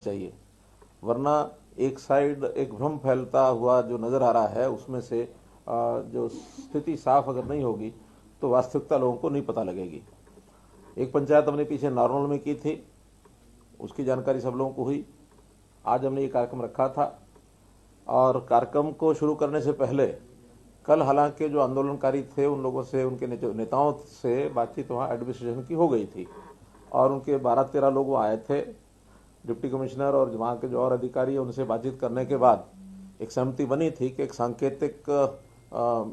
चाहिए, वरना एक साइड एक भ्रम फैलता हुआ जो नजर आ रहा है उसमें से जो स्थिति साफ अगर नहीं होगी तो वास्तविकता लोगों को नहीं पता लगेगी। एक पंचायत हमने पीछे नारनौल में की थी, उसकी जानकारी सब लोगों को हुई। आज हमने ये कार्यक्रम रखा था और कार्यक्रम को शुरू करने से पहले कल हालांकि जो आंदोलनकारी थे उन लोगों से, उनके नेताओं से बातचीत वहाँ एडमिनिस्ट्रेशन की हो गई थी और उनके 12-13 लोग आए थे। डिप्टी कमिश्नर और वहाँ के जो और अधिकारी हैं उनसे बातचीत करने के बाद एक सहमति बनी थी कि एक सांकेतिक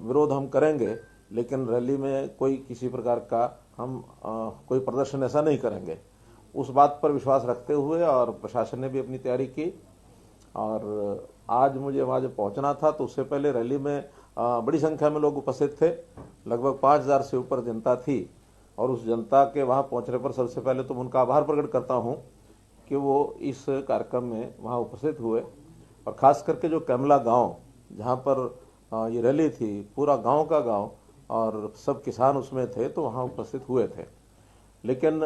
विरोध हम करेंगे, लेकिन रैली में कोई किसी प्रकार का हम कोई प्रदर्शन ऐसा नहीं करेंगे। उस बात पर विश्वास रखते हुए और प्रशासन ने भी अपनी तैयारी की और आज मुझे वहाँ जब पहुँचना था तो उससे पहले रैली में बड़ी संख्या में लोग उपस्थित थे, लगभग 5000 से ऊपर जनता थी। और उस जनता के वहाँ पहुँचने पर सबसे पहले तो उनका आभार प्रकट करता हूँ कि वो इस कार्यक्रम में वहाँ उपस्थित हुए। और ख़ास करके जो कैमला गांव जहाँ पर ये रैली थी, पूरा गांव का गांव और सब किसान उसमें थे, तो वहाँ उपस्थित हुए थे। लेकिन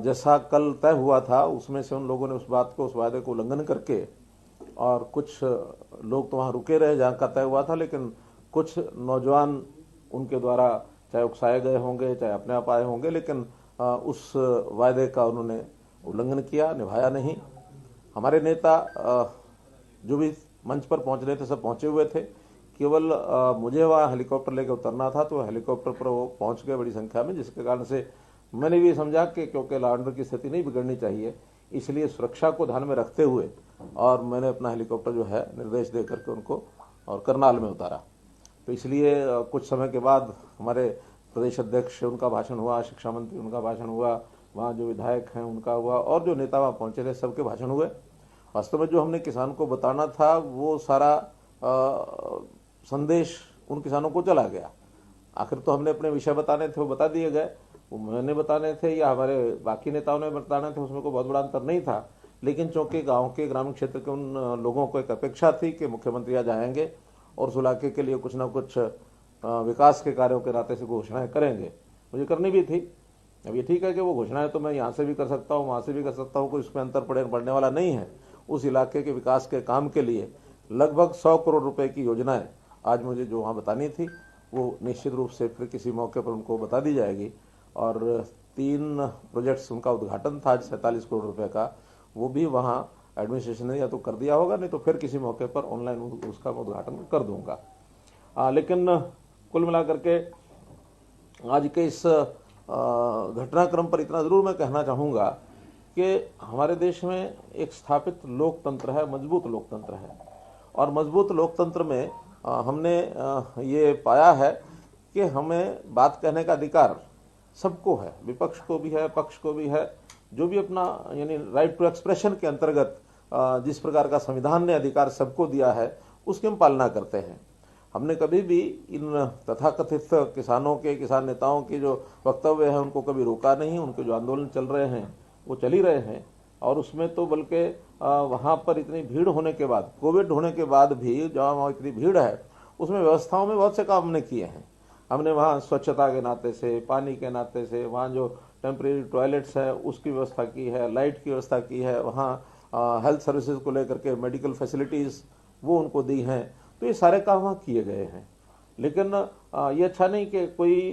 जैसा कल तय हुआ था उसमें से उन लोगों ने उस वायदे को उल्लंघन करके, और कुछ लोग तो वहाँ रुके रहे जहाँ का तय हुआ था, लेकिन कुछ नौजवान उनके द्वारा चाहे उकसाए गए होंगे चाहे अपने आप आए होंगे, लेकिन उस वायदे का उन्होंने उल्लंघन किया, निभाया नहीं। हमारे नेता जो भी मंच पर पहुंच रहे थे सब पहुंचे हुए थे, केवल मुझे वहाँ हेलीकॉप्टर लेकर उतरना था, तो हेलीकॉप्टर पर वो पहुंच गए बड़ी संख्या में, जिसके कारण से मैंने भी समझा कि क्योंकि लॉ एंड ऑर्डर की स्थिति नहीं बिगड़नी चाहिए, इसलिए सुरक्षा को ध्यान में रखते हुए और मैंने अपना हेलीकॉप्टर जो है निर्देश दे करके उनको और करनाल में उतारा। तो इसलिए कुछ समय के बाद हमारे प्रदेश अध्यक्ष उनका भाषण हुआ, शिक्षा मंत्री उनका भाषण हुआ, वहाँ जो विधायक हैं उनका हुआ, और जो नेता वहाँ पहुँचे थे सबके भाषण हुए। वास्तव में जो हमने किसान को बताना था वो सारा संदेश उन किसानों को चला गया। आखिर तो हमने अपने विषय बताने थे वो बता दिए गए, वो मैंने बताने थे या हमारे बाकी नेताओं ने बताने थे, उसमें कोई बहुत बड़ा अंतर नहीं था। लेकिन चूंकि गाँव के ग्रामीण क्षेत्र के उन लोगों को एक अपेक्षा थी कि मुख्यमंत्री आज आएंगे और उस इलाके के लिए कुछ ना कुछ विकास के कार्यों के नाते से घोषणाएं करेंगे, मुझे करनी भी थी। अब ये ठीक है कि वो घोषणाएं तो मैं यहाँ से भी कर सकता हूँ, वहाँ से भी कर सकता हूँ, कोई इसमें अंतर पड़ने वाला नहीं है। उस इलाके के विकास के काम के लिए लगभग 100 करोड़ रुपए की योजनाएं आज मुझे जो वहाँ बतानी थी वो निश्चित रूप से फिर किसी मौके पर उनको बता दी जाएगी। और 3 प्रोजेक्ट्स उनका उद्घाटन था 47 करोड़ रुपए का, वो भी वहाँ एडमिनिस्ट्रेशन ने या तो कर दिया होगा, नहीं तो फिर किसी मौके पर ऑनलाइन उसका उद्घाटन कर दूंगा। लेकिन कुल मिलाकर के आज के इस घटनाक्रम पर इतना जरूर मैं कहना चाहूँगा कि हमारे देश में एक स्थापित लोकतंत्र है, मजबूत लोकतंत्र है। और मजबूत लोकतंत्र में हमने ये पाया है कि हमें बात कहने का अधिकार सबको है, विपक्ष को भी है, पक्ष को भी है। जो भी अपना यानी राइट टू एक्सप्रेशन के अंतर्गत जिस प्रकार का संविधान ने अधिकार सबको दिया है उसकी हम पालना करते हैं। हमने कभी भी इन तथाकथित किसानों के, किसान नेताओं के जो वक्तव्य हैं उनको कभी रोका नहीं। उनके जो आंदोलन चल रहे हैं वो चल ही रहे हैं, और उसमें तो बल्कि वहाँ पर इतनी भीड़ होने के बाद, कोविड होने के बाद भी जहाँ वहाँ इतनी भीड़ है उसमें व्यवस्थाओं में बहुत से काम हमने किए हैं। हमने वहाँ स्वच्छता के नाते से, पानी के नाते से, वहाँ जो टेम्परेरी टॉयलेट्स है उसकी व्यवस्था की है, लाइट की व्यवस्था की है, वहाँ हेल्थ सर्विसेज को लेकर के मेडिकल फैसिलिटीज़ वो उनको दी हैं। तो ये सारे काम वहाँ किए गए हैं। लेकिन ये अच्छा नहीं कि कोई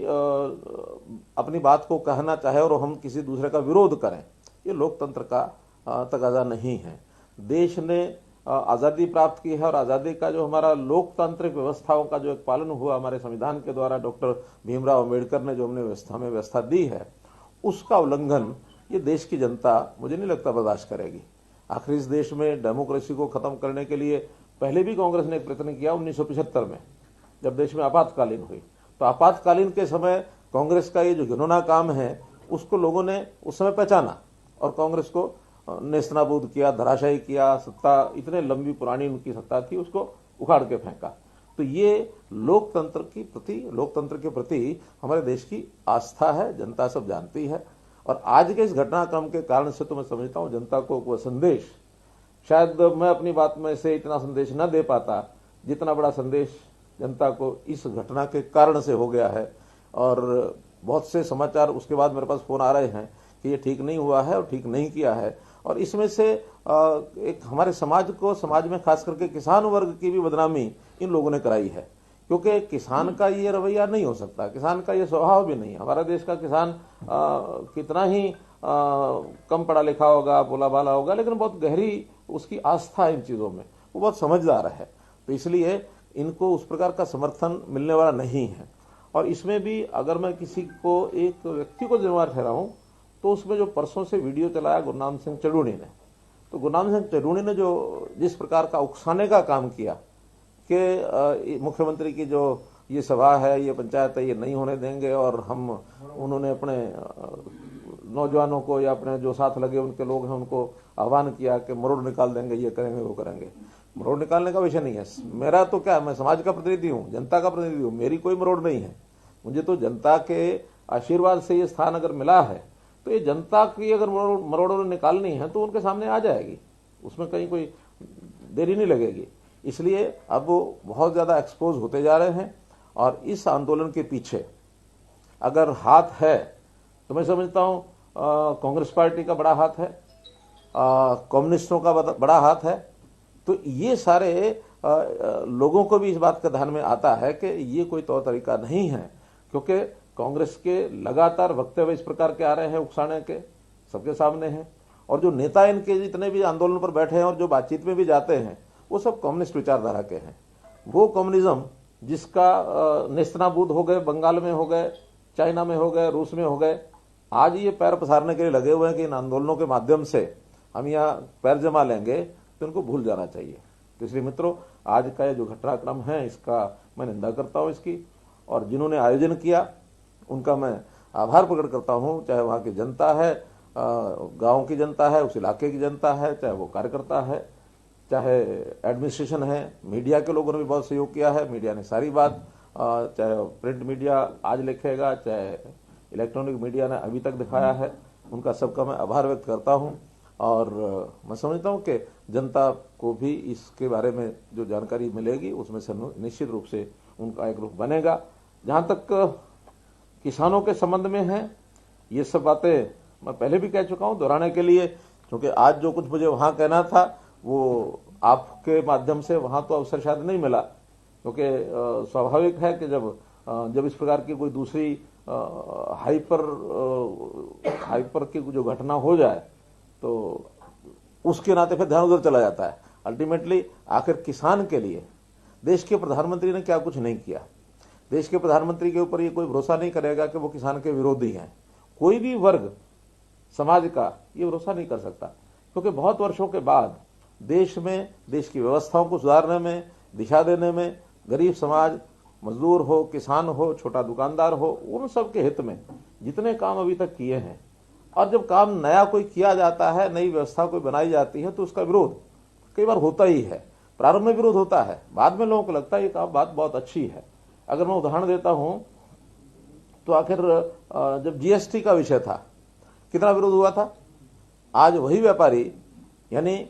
अपनी बात को कहना चाहे और हम किसी दूसरे का विरोध करें, ये लोकतंत्र का तकाजा नहीं है। देश ने आज़ादी प्राप्त की है और आज़ादी का जो हमारा लोकतांत्रिक व्यवस्थाओं का जो एक पालन हुआ हमारे संविधान के द्वारा, डॉक्टर भीमराव अम्बेडकर ने जो हमने व्यवस्था दी है, उसका उल्लंघन ये देश की जनता मुझे नहीं लगता बर्दाश्त करेगी। आखिर इस देश में डेमोक्रेसी को खत्म करने के लिए पहले भी कांग्रेस ने एक प्रयत्न किया 1975 में, जब देश में आपातकालीन हुई। तो आपातकालीन के समय कांग्रेस का ये जो घिनौना काम है उसको लोगों ने उस समय पहचाना और कांग्रेस को नेस्तनाबूद किया, धराशायी किया। सत्ता इतने लंबी पुरानी उनकी सत्ता थी, उसको उखाड़ के फेंका। तो ये लोकतंत्र के प्रति हमारे देश की आस्था है, जनता सब जानती है। और आज के इस घटनाक्रम के कारण से तो मैं समझता हूँ जनता को वह संदेश, शायद मैं अपनी बात में से इतना संदेश न दे पाता जितना बड़ा संदेश जनता को इस घटना के कारण से हो गया है। और बहुत से समाचार उसके बाद मेरे पास फोन आ रहे हैं कि ये ठीक नहीं हुआ है और ठीक नहीं किया है, और इसमें से एक हमारे समाज में खास करके किसान वर्ग की भी बदनामी इन लोगों ने कराई है, क्योंकि किसान का ये रवैया नहीं हो सकता, किसान का ये स्वभाव भी नहीं है। हमारा देश का किसान कितना ही कम पढ़ा लिखा होगा, भोला भाला होगा, लेकिन बहुत गहरी उसकी आस्था है इन चीजों में, वो बहुत समझदार है। तो इसलिए इनको उस प्रकार का समर्थन मिलने वाला नहीं है। और इसमें भी अगर मैं किसी को, एक व्यक्ति को जिम्मेवार ठहराऊं, तो उसमें जो परसों से वीडियो चलाया गुरनाम सिंह चढ़ूणी ने, तो गुरनाम सिंह चढ़ूणी ने जो जिस प्रकार का उकसाने का काम किया कि मुख्यमंत्री की जो ये सभा है, ये पंचायत है, ये नहीं होने देंगे, और उन्होंने अपने नौजवानों को या अपने जो साथ लगे उनके लोग हैं उनको आह्वान किया कि मरोड़ निकाल देंगे, ये करेंगे, वो करेंगे। मरोड़ निकालने का विषय नहीं है मेरा, तो क्या, मैं समाज का प्रतिनिधि हूं, जनता का प्रतिनिधि हूं, मेरी कोई मरोड़ नहीं है। मुझे तो जनता के आशीर्वाद से ये स्थान अगर मिला है, तो ये जनता की अगर मरोड़ निकालनी है तो उनके सामने आ जाएगी, उसमें कहीं कोई देरी नहीं लगेगी। इसलिए अब वो बहुत ज्यादा एक्सपोज होते जा रहे हैं, और इस आंदोलन के पीछे अगर हाथ है तो मैं समझता हूं कांग्रेस पार्टी का बड़ा हाथ है, कम्युनिस्टों का बड़ा हाथ है। तो ये सारे लोगों को भी इस बात का ध्यान में आता है कि ये कोई तौर तरीका नहीं है, क्योंकि कांग्रेस के लगातार वक्तव्य इस प्रकार के आ रहे हैं, उकसाने के सबके सामने हैं, और जो नेता इनके जितने भी आंदोलन पर बैठे हैं और जो बातचीत में भी जाते हैं, वो सब कम्युनिस्ट विचारधारा के हैं। वो कम्युनिज्म जिसका नेस्तनाबूद हो गए, बंगाल में हो गए, चाइना में हो गए, रूस में हो गए, आज ये पैर पसारने के लिए लगे हुए हैं कि इन आंदोलनों के माध्यम से हम यहाँ पैर जमा लेंगे, तो इनको भूल जाना चाहिए। तो इसलिए मित्रों, आज का ये जो घटनाक्रम है, इसका मैं निंदा करता हूँ इसकी, और जिन्होंने आयोजन किया उनका मैं आभार प्रकट करता हूँ, चाहे वहाँ की जनता है, गांव की जनता है, उस इलाके की जनता है, चाहे वो कार्यकर्ता है, चाहे एडमिनिस्ट्रेशन है, मीडिया के लोगों ने भी बहुत सहयोग किया है। मीडिया ने सारी बात, चाहे प्रिंट मीडिया आज लिखेगा, चाहे इलेक्ट्रॉनिक मीडिया ने अभी तक दिखाया है, उनका सबका मैं आभार व्यक्त करता हूं। और मैं समझता हूं कि जनता को भी इसके बारे में जो जानकारी मिलेगी उसमें से निश्चित रूप से उनका एक रुख बनेगा। जहां तक किसानों के संबंध में है, ये सब बातें मैं पहले भी कह चुका हूं, दोहराने के लिए, क्योंकि आज जो कुछ मुझे वहां कहना था वो आपके माध्यम से वहां तो अवसर शायद नहीं मिला, क्योंकि स्वाभाविक है कि जब इस प्रकार की कोई दूसरी हाइपर की जो घटना हो जाए तो उसके नाते फिर ध्यान उधर चला जाता है। अल्टीमेटली आखिर किसान के लिए देश के प्रधानमंत्री ने क्या कुछ नहीं किया। देश के प्रधानमंत्री के ऊपर ये कोई भरोसा नहीं करेगा कि वो किसान के विरोधी हैं। कोई भी वर्ग समाज का ये भरोसा नहीं कर सकता, क्योंकि बहुत वर्षों के बाद देश में, देश की व्यवस्थाओं को सुधारने में, दिशा देने में, गरीब समाज, मजदूर हो, किसान हो, छोटा दुकानदार हो, उन सब के हित में जितने काम अभी तक किए हैं, और जब काम नया कोई किया जाता है, नई व्यवस्था कोई बनाई जाती है, तो उसका विरोध कई बार होता ही है। प्रारंभ में विरोध होता है, बाद में लोगों को लगता है ये काम बात बहुत अच्छी है। अगर मैं उदाहरण देता हूं तो आखिर जब जीएसटी का विषय था, कितना विरोध हुआ था। आज वही व्यापारी, यानी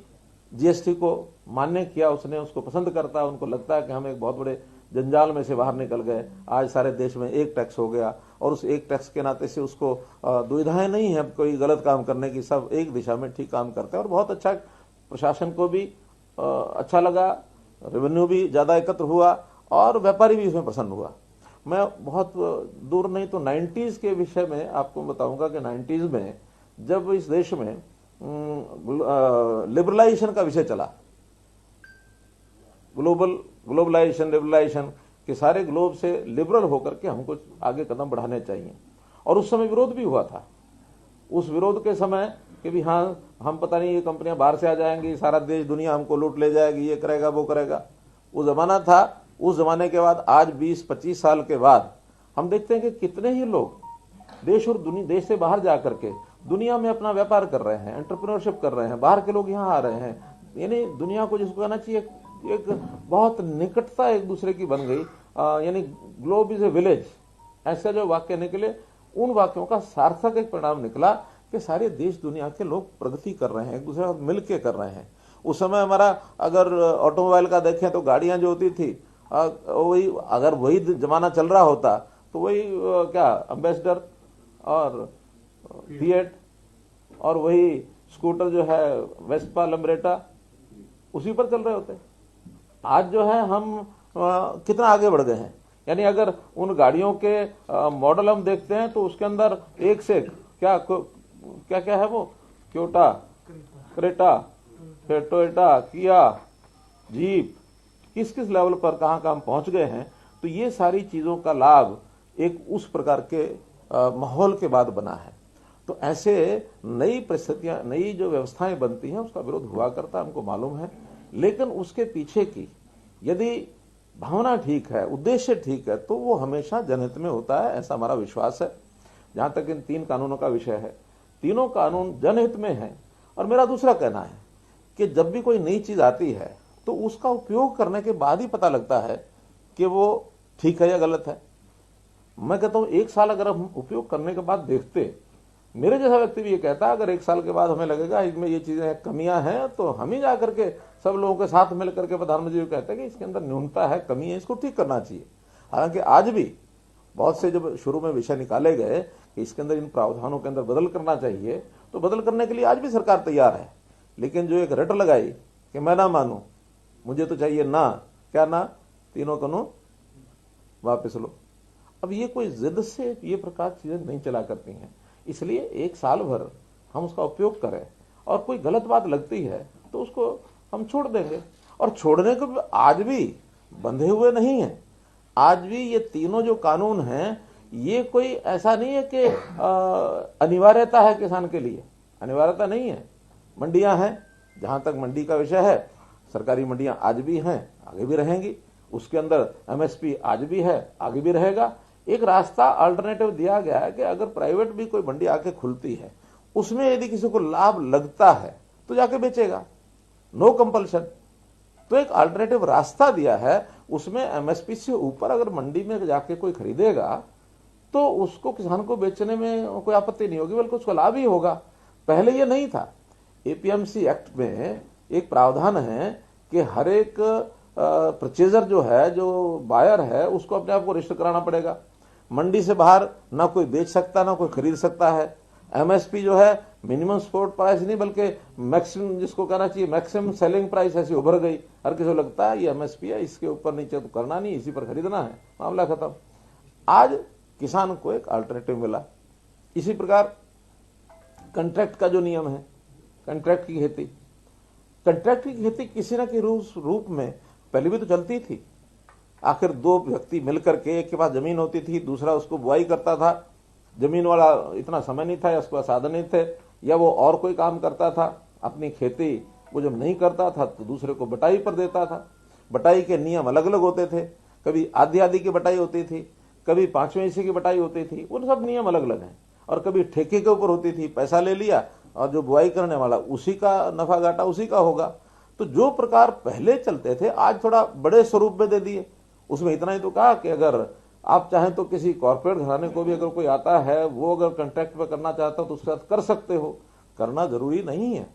जीएसटी को मान्य किया, उसने उसको पसंद करता है, उनको लगता है कि हम एक बहुत बड़े जंजाल में से बाहर निकल गए। आज सारे देश में एक टैक्स हो गया, और उस एक टैक्स के नाते से उसको दुविधाएं नहीं है कोई गलत काम करने की, सब एक दिशा में ठीक काम करते हैं। और बहुत अच्छा, प्रशासन को भी अच्छा लगा, रेवेन्यू भी ज्यादा एकत्र हुआ, और व्यापारी भी इसमें प्रसन्न हुआ। मैं बहुत दूर नहीं तो 90s के विषय में आपको बताऊंगा कि 90s में जब इस देश में लिबरलाइजेशन का विषय चला, ग्लोबलाइजेशन, लिबरलाइजेशन के सारे ग्लोब से लिबरल होकर के हमको आगे कदम बढ़ाने चाहिए, और उस समय विरोध भी हुआ था। उस विरोध के समय कि भी हाँ, हम पता नहीं ये कंपनियां बाहर से आ जाएंगी, सारा देश दुनिया हमको लूट ले जाएगी, ये करेगा वो करेगा, वो जमाना था। उस जमाने के बाद आज 20-25 साल के बाद हम देखते हैं कि कितने ही लोग देश और देश से बाहर जाकर के दुनिया में अपना व्यापार कर रहे हैं, एंटरप्रेन्योरशिप कर रहे हैं, बाहर के लोग यहाँ आ रहे हैं। यानी दुनिया को जिसको कहना चाहिए एक बहुत निकटता एक दूसरे की बन गई, यानी ग्लोब इज ए विलेज, ऐसा जो वाक्य निकले, उन वाक्यों का सार्थक एक परिणाम निकला कि सारे देश दुनिया के लोग प्रगति कर रहे हैं, एक दूसरे के साथ मिलकर कर रहे हैं। उस समय हमारा अगर ऑटोमोबाइल का देखें तो गाड़ियां जो होती थी, वही अगर वही जमाना चल रहा होता तो वही क्या एम्बेसडर और फिएट और वही स्कूटर जो है वेस्पा लम्ब्रेटा उसी पर चल रहे होते हैं। आज जो है हम कितना आगे बढ़ गए हैं, यानी अगर उन गाड़ियों के मॉडल हम देखते हैं तो उसके अंदर एक से क्या क्या क्या है, वो क्योटा, क्रेटा, फिर टोयोटा, किया, जीप, किस किस लेवल पर कहां कहां पहुंच गए हैं। तो ये सारी चीजों का लाभ एक उस प्रकार के माहौल के बाद बना है। तो ऐसे नई परिस्थितियां, नई जो व्यवस्थाएं बनती हैं उसका विरोध हुआ करता है, हमको मालूम है। लेकिन उसके पीछे की यदि भावना ठीक है, उद्देश्य ठीक है, तो वो हमेशा जनहित में होता है, ऐसा हमारा विश्वास है। जहां तक इन 3 कानूनों का विषय है, तीनों कानून जनहित में है। और मेरा दूसरा कहना है कि जब भी कोई नई चीज आती है तो उसका उपयोग करने के बाद ही पता लगता है कि वो ठीक है या गलत है। मैं कहता हूं 1 साल अगर हम उपयोग करने के बाद देखते, मेरे जैसा व्यक्ति भी ये कहता है, अगर 1 साल के बाद हमें लगेगा इसमें ये चीजें कमियां हैं, तो हम ही जाकर के सब लोगों के साथ मिलकर के प्रधानमंत्री जी कहते हैं कि इसके अंदर न्यूनता है, कमी है, इसको ठीक करना चाहिए। हालांकि आज भी बहुत से जब शुरू में विषय निकाले गए कि इसके अंदर इन प्रावधानों के अंदर बदल करना चाहिए, तो बदल करने के लिए आज भी सरकार तैयार है। लेकिन जो एक रट लगाई कि मैं ना मानू, मुझे तो चाहिए ना, क्या ना, तीनों कानून वापस लो। अब ये कोई जिद से ये प्रकार चीजें नहीं चला करती हैं। इसलिए 1 साल भर हम उसका उपयोग करें, और कोई गलत बात लगती है तो उसको हम छोड़ देंगे। और छोड़ने को आज भी बंधे हुए नहीं है। आज भी ये तीनों जो कानून हैं, ये कोई ऐसा नहीं है कि अनिवार्यता है किसान के लिए, अनिवार्यता नहीं है। मंडियां हैं, जहां तक मंडी का विषय है, सरकारी मंडियां आज भी हैं, आगे भी रहेंगी। उसके अंदर एमएसपी आज भी है, आगे भी रहेगा। एक रास्ता अल्टरनेटिव दिया गया है कि अगर प्राइवेट भी कोई मंडी आके खुलती है, उसमें यदि किसी को लाभ लगता है तो जाके बेचेगा, नो कंपल्शन। तो एक अल्टरनेटिव रास्ता दिया है, उसमें एमएसपी से ऊपर अगर मंडी में जाके कोई खरीदेगा तो उसको, किसान को बेचने में कोई आपत्ति नहीं होगी, बल्कि उसको लाभ ही होगा। पहले ये नहीं था। एपीएमसी एक्ट में एक प्रावधान है कि हर एक परचेजर जो है, जो बायर है, उसको अपने आप को रजिस्टर कराना पड़ेगा। मंडी से बाहर ना कोई बेच सकता, ना कोई खरीद सकता है। एमएसपी जो है मिनिमम सपोर्ट प्राइस नहीं, बल्कि मैक्सिमम, जिसको कहना चाहिए मैक्सिमम सेलिंग प्राइस, ऐसी उभर गई। हर किसी को लगता है ये एमएसपी है, इसके ऊपर नीचे तो करना नहीं, इसी पर खरीदना है, मामला खत्म। आज किसान को एक अल्टरनेटिव मिला। इसी प्रकार कंट्रैक्ट का जो नियम है, कंट्रैक्ट की खेती, कंट्रैक्ट की खेती किसी न किसी रूप में पहले भी तो चलती थी। आखिर 2 व्यक्ति मिलकर के, एक के पास जमीन होती थी, दूसरा उसको बुआई करता था। जमीन वाला इतना समय नहीं था या उसके पास साधन नहीं थे, या वो और कोई काम करता था अपनी खेती, वो जब नहीं करता था तो दूसरे को बटाई पर देता था। बटाई के नियम अलग अलग होते थे, कभी आधी आधी की बटाई होती थी, कभी 5वें हिस्से की बटाई होती थी, उन सब नियम अलग अलग हैं। और कभी ठेके के ऊपर होती थी, पैसा ले लिया और जो बुआई करने वाला उसी का नफा घाटा उसी का होगा। तो जो प्रकार पहले चलते थे, आज थोड़ा बड़े स्वरूप में दे दिए। उसमें इतना ही तो कहा कि अगर आप चाहें तो किसी कॉर्पोरेट घराने को भी अगर कोई आता है, वो अगर कॉन्ट्रैक्ट पे करना चाहता हो तो उसके साथ कर सकते हो, करना जरूरी नहीं है।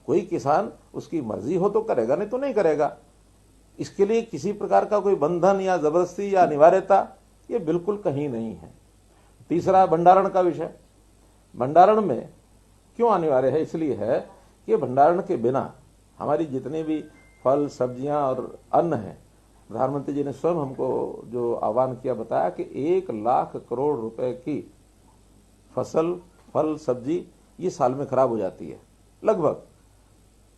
कोई किसान उसकी मर्जी हो तो करेगा, नहीं तो नहीं करेगा। इसके लिए किसी प्रकार का कोई बंधन या जबरदस्ती या अनिवार्यता ये बिल्कुल कहीं नहीं है। तीसरा, भंडारण का विषय। भंडारण में क्यों अनिवार्य है? इसलिए है कि भंडारण के बिना हमारी जितने भी फल, सब्जियां और अन्न है, प्रधानमंत्री जी ने स्वयं हमको जो आह्वान किया, बताया कि 1 लाख करोड़ रुपए की फसल, फल, सब्जी ये साल में खराब हो जाती है लगभग।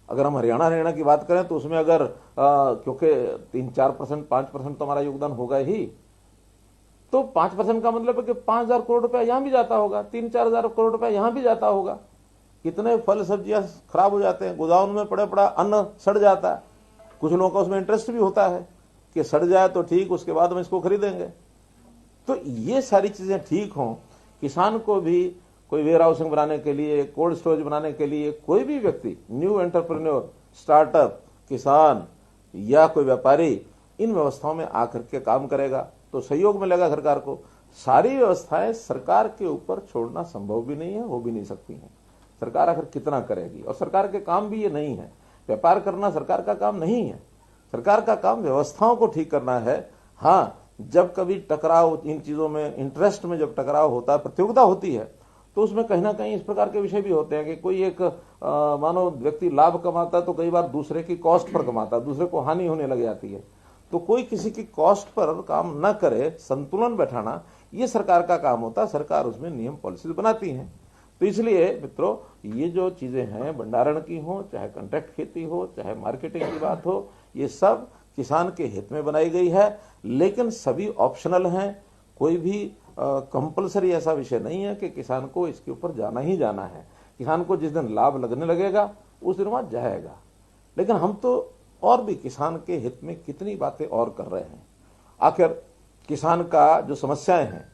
अगर हम हरियाणा की बात करें तो उसमें अगर क्योंकि 3-4%, 5% तो हमारा योगदान होगा ही, तो 5% का मतलब है कि 5,000 करोड़ रुपया यहां भी जाता होगा, 3-4,000 करोड़ रुपया यहां भी जाता होगा। कितने फल सब्जियां खराब हो जाते हैं, गोदाम में पड़ा पड़ा अन्न सड़ जाता है। कुछ लोगों का उसमें इंटरेस्ट भी होता है कि सड़ जाए तो ठीक, उसके बाद हम इसको खरीदेंगे। तो ये सारी चीजें ठीक हों, किसान को भी कोई वेयर हाउसिंग बनाने के लिए, कोल्ड स्टोरेज बनाने के लिए, कोई भी व्यक्ति, न्यू एंटरप्रेन्योर, स्टार्टअप, किसान या कोई व्यापारी इन व्यवस्थाओं में आकर के काम करेगा तो सहयोग मिलेगा सरकार को। सारी व्यवस्थाएं सरकार के ऊपर छोड़ना संभव भी नहीं है, हो भी नहीं सकती हैं। सरकार आखिर कितना करेगी? और सरकार के काम भी ये नहीं है। व्यापार करना सरकार का काम नहीं है। सरकार का काम व्यवस्थाओं को ठीक करना है। हाँ, जब कभी टकराव, इन चीजों में, इंटरेस्ट में जब टकराव होता है, प्रतियोगिता होती है, तो उसमें कहीं ना कहीं इस प्रकार के विषय भी होते हैं कि कोई एक मानो व्यक्ति लाभ कमाता है तो कई बार दूसरे की कॉस्ट पर कमाता है, दूसरे को हानि होने लग जाती है। तो कोई किसी की कॉस्ट पर काम न करे, संतुलन बैठाना ये सरकार का काम होता है। सरकार उसमें नियम पॉलिसी बनाती है। तो इसलिए मित्रों, ये जो चीजें हैं, भंडारण की हो, चाहे कॉन्ट्रैक्ट खेती हो, चाहे मार्केटिंग की बात हो, ये सब किसान के हित में बनाई गई है। लेकिन सभी ऑप्शनल हैं, कोई भी कंपलसरी ऐसा विषय नहीं है कि किसान को इसके ऊपर जाना ही जाना है। किसान को जिस दिन लाभ लगने लगेगा उस दिन वहां जाएगा। लेकिन हम तो और भी किसान के हित में कितनी बातें और कर रहे हैं। आखिर किसान का जो समस्याएं हैं,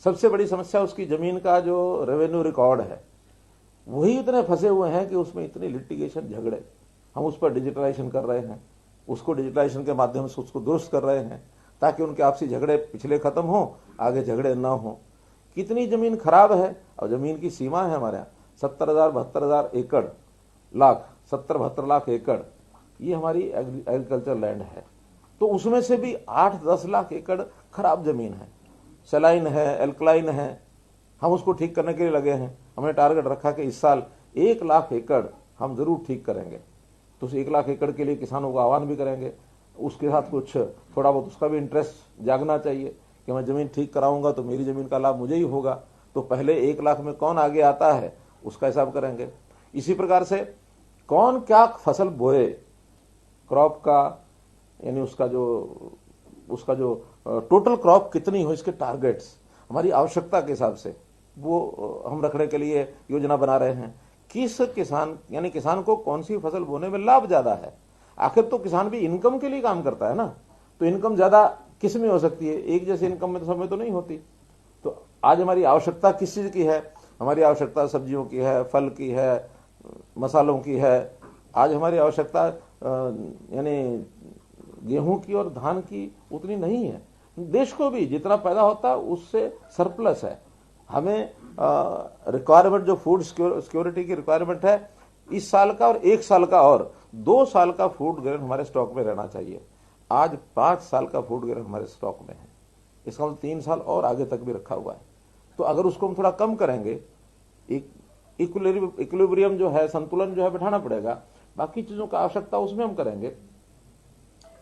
सबसे बड़ी समस्या उसकी जमीन का जो रेवेन्यू रिकॉर्ड है, वही इतने फंसे हुए हैं कि उसमें इतनी लिटिगेशन, झगड़े। हम उस पर डिजिटलाइजेशन कर रहे हैं, उसको डिजिटलाइजेशन के माध्यम से उसको दुरुस्त कर रहे हैं ताकि उनके आपसी झगड़े पिछले खत्म हो, आगे झगड़े ना हो। कितनी जमीन खराब है, और जमीन की सीमा है हमारे यहाँ 70,000 72,000 एकड़, 70-72 लाख एकड़, ये हमारी एग्रीकल्चर लैंड है। तो उसमें से भी 8-10 लाख एकड़ खराब जमीन है, सलाइन है, एल्कलाइन है। हम उसको ठीक करने के लिए लगे हैं। हमने टारगेट रखा कि इस साल 1 लाख एकड़ हम जरूर ठीक करेंगे। तो उस 1 लाख एकड़ के लिए किसानों को आह्वान भी करेंगे। उसके साथ कुछ थोड़ा बहुत उसका भी इंटरेस्ट जागना चाहिए कि मैं जमीन ठीक कराऊंगा तो मेरी जमीन का लाभ मुझे ही होगा। तो पहले 1 लाख में कौन आगे आता है उसका हिसाब करेंगे। इसी प्रकार से कौन क्या फसल बोए, क्रॉप का, यानी उसका जो टोटल क्रॉप कितनी हो, इसके टारगेट्स हमारी आवश्यकता के हिसाब से वो हम रखने के लिए योजना बना रहे हैं। किस किसान, यानी किसान को कौन सी फसल बोने में लाभ ज्यादा है। आखिर तो किसान भी इनकम के लिए काम करता है ना, तो इनकम ज्यादा किस में हो सकती है, एक जैसी इनकम में तो सब में तो नहीं होती। तो आज हमारी आवश्यकता किस चीज की है? हमारी आवश्यकता सब्जियों की है, फल की है, मसालों की है। आज हमारी आवश्यकता यानी गेहूं की और धान की उतनी नहीं है। देश को भी जितना पैदा होता है उससे सरप्लस है। हमें रिक्वायरमेंट जो फूड सिक्योरिटी की रिक्वायरमेंट है इस साल का और 1 साल का और 2 साल का फूड ग्रेन हमारे स्टॉक में रहना चाहिए। आज 5 साल का फूड ग्रेन हमारे स्टॉक में है, इसका मतलब 3 साल और आगे तक भी रखा हुआ है। तो अगर उसको हम थोड़ा कम करेंगे, एक इक्विलिब्रियम जो है, संतुलन जो है बैठाना पड़ेगा। बाकी चीजों का आवश्यकता उसमें हम करेंगे।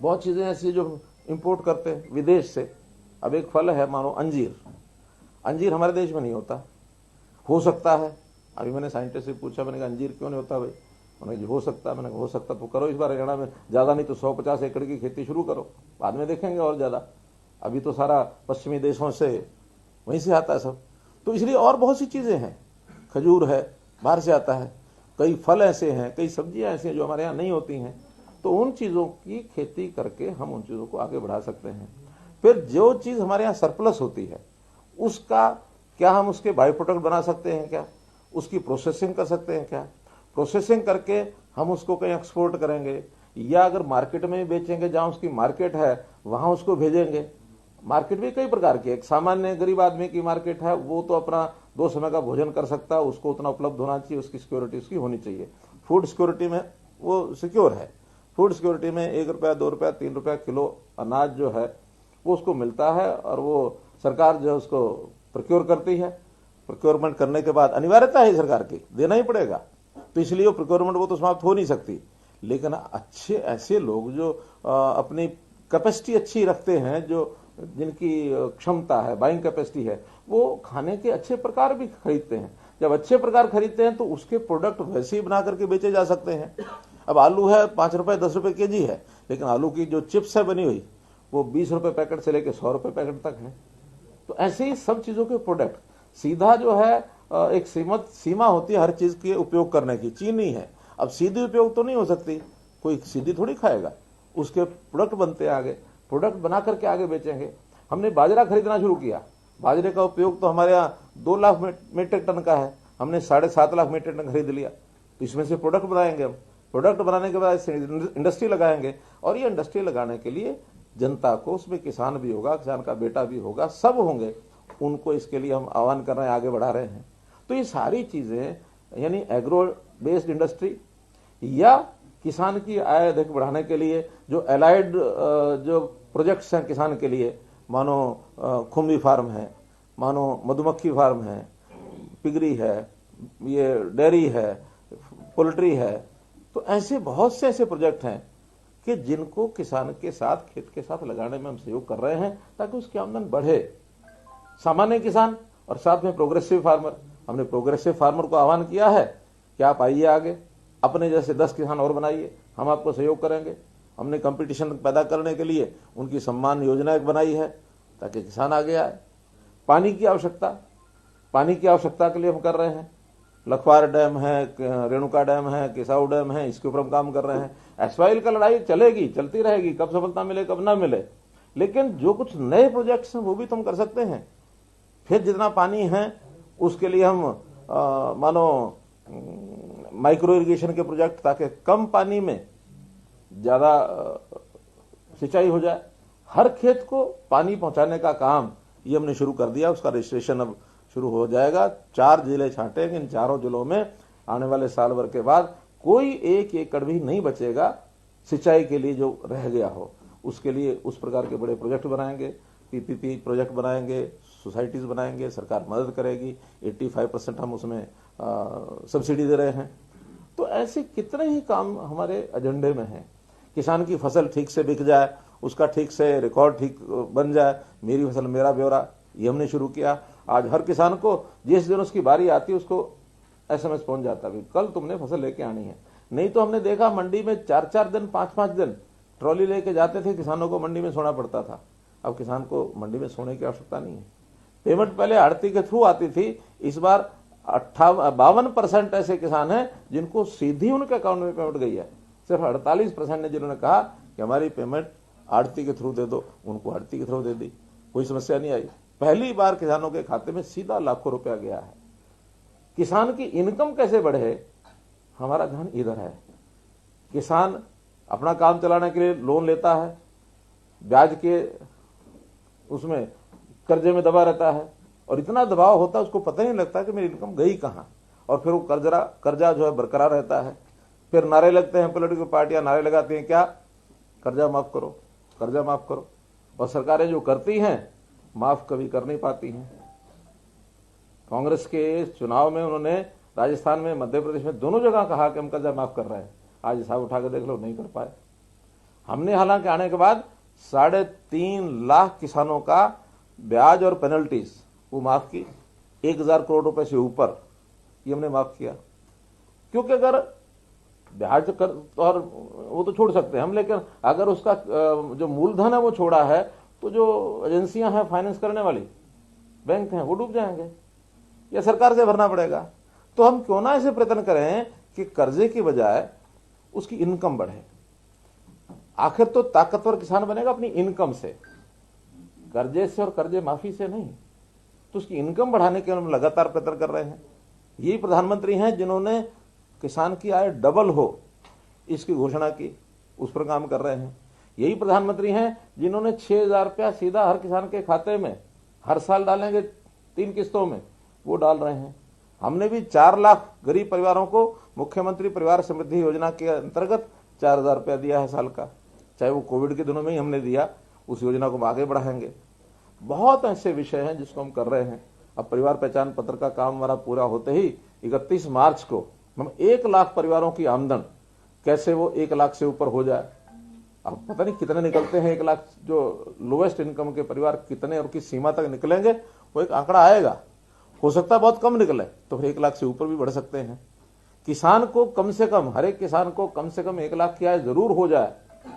बहुत चीजें ऐसी जो इंपोर्ट करते हैं विदेश से। अब एक फल है मानो अंजीर, अंजीर हमारे देश में नहीं होता, हो सकता है। अभी मैंने साइंटिस्ट से पूछा, मैंने कहा अंजीर क्यों नहीं होता भाई? उन्होंने जी हो सकता है। मैंने कहा हो सकता तो करो इस बार हरियाणा में, ज्यादा नहीं तो 150 एकड़ की खेती शुरू करो, बाद में देखेंगे और ज्यादा। अभी तो सारा पश्चिमी देशों से वहीं से आता है सब। तो इसलिए और बहुत सी चीजें हैं, खजूर है बाहर से आता है, कई फल ऐसे हैं, कई सब्जियां ऐसी हैं जो हमारे यहाँ नहीं होती हैं। तो उन चीजों की खेती करके हम उन चीजों को आगे बढ़ा सकते हैं। फिर जो चीज हमारे यहाँ सरप्लस होती है उसका क्या हम उसके बाय प्रोडक्ट बना सकते हैं, क्या उसकी प्रोसेसिंग कर सकते हैं, क्या प्रोसेसिंग करके हम उसको कहीं एक्सपोर्ट करेंगे, या अगर मार्केट में बेचेंगे, जहां उसकी मार्केट है वहां उसको भेजेंगे। मार्केट भी कई प्रकार की, एक सामान्य गरीब आदमी की मार्केट है, वो तो अपना 2 समय का भोजन कर सकता है, उसको उतना उपलब्ध होना चाहिए, उसकी सिक्योरिटी उसकी होनी चाहिए। फूड सिक्योरिटी में वो सिक्योर है। फूड सिक्योरिटी में 1 रुपया 2 रुपया 3 रुपया किलो अनाज जो है वो उसको मिलता है, और वो सरकार जो है उसको प्रोक्योर करती है। प्रोक्योरमेंट करने के बाद अनिवार्यता है सरकार की, देना ही पड़ेगा। तो इसलिए वो प्रोक्योरमेंट वो तो समाप्त हो नहीं सकती। लेकिन अच्छे ऐसे लोग जो अपनी कैपेसिटी अच्छी रखते हैं, जो जिनकी क्षमता है, बाइंग कैपेसिटी है, वो खाने के अच्छे प्रकार भी खरीदते हैं। जब अच्छे प्रकार खरीदते हैं तो उसके प्रोडक्ट वैसे ही बना करके बेचे जा सकते हैं। अब आलू है 5 रुपए 10 रुपए केजी है, लेकिन आलू की जो चिप्स है बनी हुई वो 20 रुपए पैकेट से लेकर 100 रुपए पैकेट तक है। तो ऐसे ही सब चीजों के प्रोडक्ट सीधा जो है एक सीमित सीमा होती है हर चीज के उपयोग करने की, चीनी है। अब सीधी उपयोग तो नहीं हो सकती, कोई सीधी थोड़ी खाएगा, उसके प्रोडक्ट बनते हैं, आगे प्रोडक्ट बना करके आगे बेचेंगे। हमने बाजरा खरीदना शुरू किया, बाजरे का उपयोग तो हमारे यहाँ 2 लाख मीट्रिक टन का है, हमने 7.5 लाख मीट्रिक टन खरीद लिया। तो इसमें से प्रोडक्ट बनाएंगे हम, प्रोडक्ट बनाने के बाद इंडस्ट्री लगाएंगे, और ये इंडस्ट्री लगाने के लिए जनता को, उसमें किसान भी होगा, किसान का बेटा भी होगा, सब होंगे, उनको इसके लिए हम आह्वान कर रहे हैं, आगे बढ़ा रहे हैं। तो ये सारी चीजें यानी एग्रो बेस्ड इंडस्ट्री या किसान की आय अधिक बढ़ाने के लिए जो एलाइड जो प्रोजेक्ट्स हैं किसान के लिए, मानो खुम्बी फार्म है, मानो मधुमक्खी फार्म है, पिगरी है, ये डेयरी है, पोल्ट्री है। तो ऐसे बहुत से ऐसे प्रोजेक्ट हैं कि जिनको किसान के साथ, खेत के साथ लगाने में हम सहयोग कर रहे हैं ताकि उसकी आमदन बढ़े। सामान्य किसान और साथ में प्रोग्रेसिव फार्मर, हमने प्रोग्रेसिव फार्मर को आह्वान किया है कि आप आइए आगे, अपने जैसे 10 किसान और बनाइए, हम आपको सहयोग करेंगे। हमने कंपटीशन पैदा करने के लिए उनकी सम्मान योजना एक बनाई है ताकि किसान आगे आए। पानी की आवश्यकता के लिए हम कर रहे हैं। लखवार डैम है, रेणुका डैम है, किसाऊ डैम है, इसके ऊपर हम काम कर रहे हैं। एस्वाइल का लड़ाई चलेगी, चलती रहेगी, कब सफलता मिले कब ना मिले, लेकिन जो कुछ नए प्रोजेक्ट्स हैं वो भी तुम कर सकते हैं। फिर जितना पानी है उसके लिए हम मानो माइक्रो इरिगेशन के प्रोजेक्ट, ताकि कम पानी में ज्यादा सिंचाई हो जाए। हर खेत को पानी पहुंचाने का काम ये हमने शुरू कर दिया, उसका रजिस्ट्रेशन अब शुरू हो जाएगा। 4 जिले छांटेंगे, इन 4 जिलों में आने वाले साल भर के बाद कोई 1 एकड़ भी नहीं बचेगा सिंचाई के लिए जो रह गया हो। उसके लिए उस प्रकार के बड़े प्रोजेक्ट बनाएंगे, पीपीपी प्रोजेक्ट बनाएंगे, सोसाइटीज बनाएंगे, सरकार मदद करेगी। 85% हम उसमें सब्सिडी दे रहे हैं। तो ऐसे कितने ही काम हमारे एजेंडे में हैं। किसान की फसल ठीक से बिक जाए, उसका ठीक से रिकॉर्ड ठीक बन जाए, मेरी फसल मेरा ब्यौरा, ये हमने शुरू किया। आज हर किसान को जिस दिन उसकी बारी आती है उसको SMS पहुंच जाता है, कल तुमने फसल लेके आनी है। नहीं तो हमने देखा मंडी में 4-4 दिन 5-5 दिन ट्रॉली लेके जाते थे, किसानों को मंडी में सोना पड़ता था। अब किसान को मंडी में सोने की आवश्यकता नहीं है। पेमेंट पहले आड़ती के थ्रू आती थी, इस बार 52% ऐसे किसान हैं जिनको सीधी उनके अकाउंट में पेमेंट गई है। सिर्फ 48% ने जिन्होंने कहा कि हमारी पेमेंट आड़ती के थ्रू दे दो, उनको आड़ती के थ्रू दे दी, कोई समस्या नहीं आई। पहली बार किसानों के खाते में सीधा लाखों रुपया गया है। किसान की इनकम कैसे बढ़े, हमारा ध्यान इधर है। किसान अपना काम चलाने के लिए लोन लेता है, ब्याज के उसमें कर्जे में दबा रहता है, और इतना दबाव होता है उसको पता नहीं लगता कि मेरी इनकम गई कहां, और फिर वो कर्जा जो है बरकरार रहता है। फिर नारे लगते हैं, पॉलिटिकल पार्टियां नारे लगाती हैं, क्या कर्जा माफ करो, कर्जा माफ करो, और सरकारें जो करती हैं माफ कभी कर नहीं पाती हैं। कांग्रेस के चुनाव में उन्होंने राजस्थान में, मध्य प्रदेश में, दोनों जगह कहा कि हम कर्जा माफ कर रहे हैं। आज हिसाब उठा के देख लो, नहीं कर पाए। हमने हालांकि आने के बाद 3.5 लाख किसानों का ब्याज और पेनल्टीज वो माफ की, 1000 करोड़ रुपए से ऊपर ये हमने माफ किया। क्योंकि अगर ब्याज कर और वो तो छोड़ सकते हैं हम, लेकिन अगर उसका जो मूलधन है वो छोड़ा है तो जो एजेंसियां हैं फाइनेंस करने वाली, बैंक हैं, वो डूब जाएंगे या सरकार से भरना पड़ेगा। तो हम क्यों ना ऐसे प्रयत्न करें कि कर्जे की बजाय उसकी इनकम बढ़े। आखिर तो ताकतवर किसान बनेगा अपनी इनकम से, कर्जे से और कर्जे माफी से नहीं। तो उसकी इनकम बढ़ाने के लिए हम लगातार प्रयत्न कर रहे हैं। यही प्रधानमंत्री हैं जिन्होंने किसान की आय डबल हो इसकी घोषणा की, उस पर काम कर रहे हैं। यही प्रधानमंत्री हैं जिन्होंने 6000 रुपया सीधा हर किसान के खाते में हर साल डालेंगे 3 किस्तों में, वो डाल रहे हैं। हमने भी 4 लाख गरीब परिवारों को मुख्यमंत्री परिवार समृद्धि योजना के अंतर्गत 4000 रुपया दिया है साल का, चाहे वो कोविड के दिनों में ही हमने दिया। उस योजना को हम आगे बढ़ाएंगे। बहुत ऐसे विषय हैं जिसको हम कर रहे हैं। अब परिवार पहचान पत्र का काम हमारा पूरा होते ही 31 मार्च को हम 1 लाख परिवारों की आमदन कैसे वो 1 लाख से ऊपर हो जाए। अब पता नहीं कितने निकलते हैं 1 लाख, जो लोवेस्ट इनकम के परिवार कितने और किस सीमा तक निकलेंगे वो एक आंकड़ा आएगा। हो सकता है बहुत कम निकले, तो फिर 1 लाख से ऊपर भी बढ़ सकते हैं। किसान को कम से कम, हर एक किसान को कम से कम 1 लाख की आय जरूर हो जाए।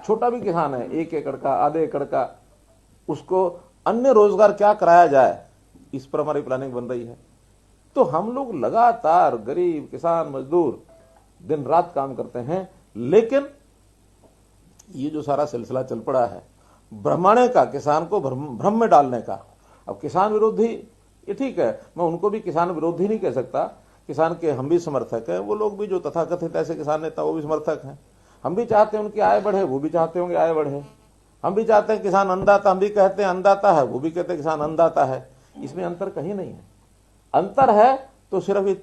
छोटा भी किसान है, 1 एकड़ का, आधे एकड़ का, उसको अन्य रोजगार क्या कराया जाए, इस पर हमारी प्लानिंग बन रही है। तो हम लोग लगातार गरीब, किसान, मजदूर दिन रात काम करते हैं। लेकिन ये जो सारा सिलसिला चल पड़ा है भ्रमाने का, किसान को भ्रम में डालने का। अब किसान विरोधी, ये ठीक है, मैं उनको भी किसान विरोधी नहीं कह सकता। किसान के हम भी समर्थक हैं, वो लोग भी जो तथाकथित ऐसे किसान नेता वो भी समर्थक हैं। हम भी चाहते हैं उनकी आय बढ़े, वो भी चाहते होंगे आय बढ़े। हम भी चाहते हैं किसान अन्नदाता, हम भी कहते हैं अन्नदाता है, वो भी कहते हैं किसान अन्नदाता है। इसमें अंतर कहीं नहीं है। अंतर है तो सिर्फ ये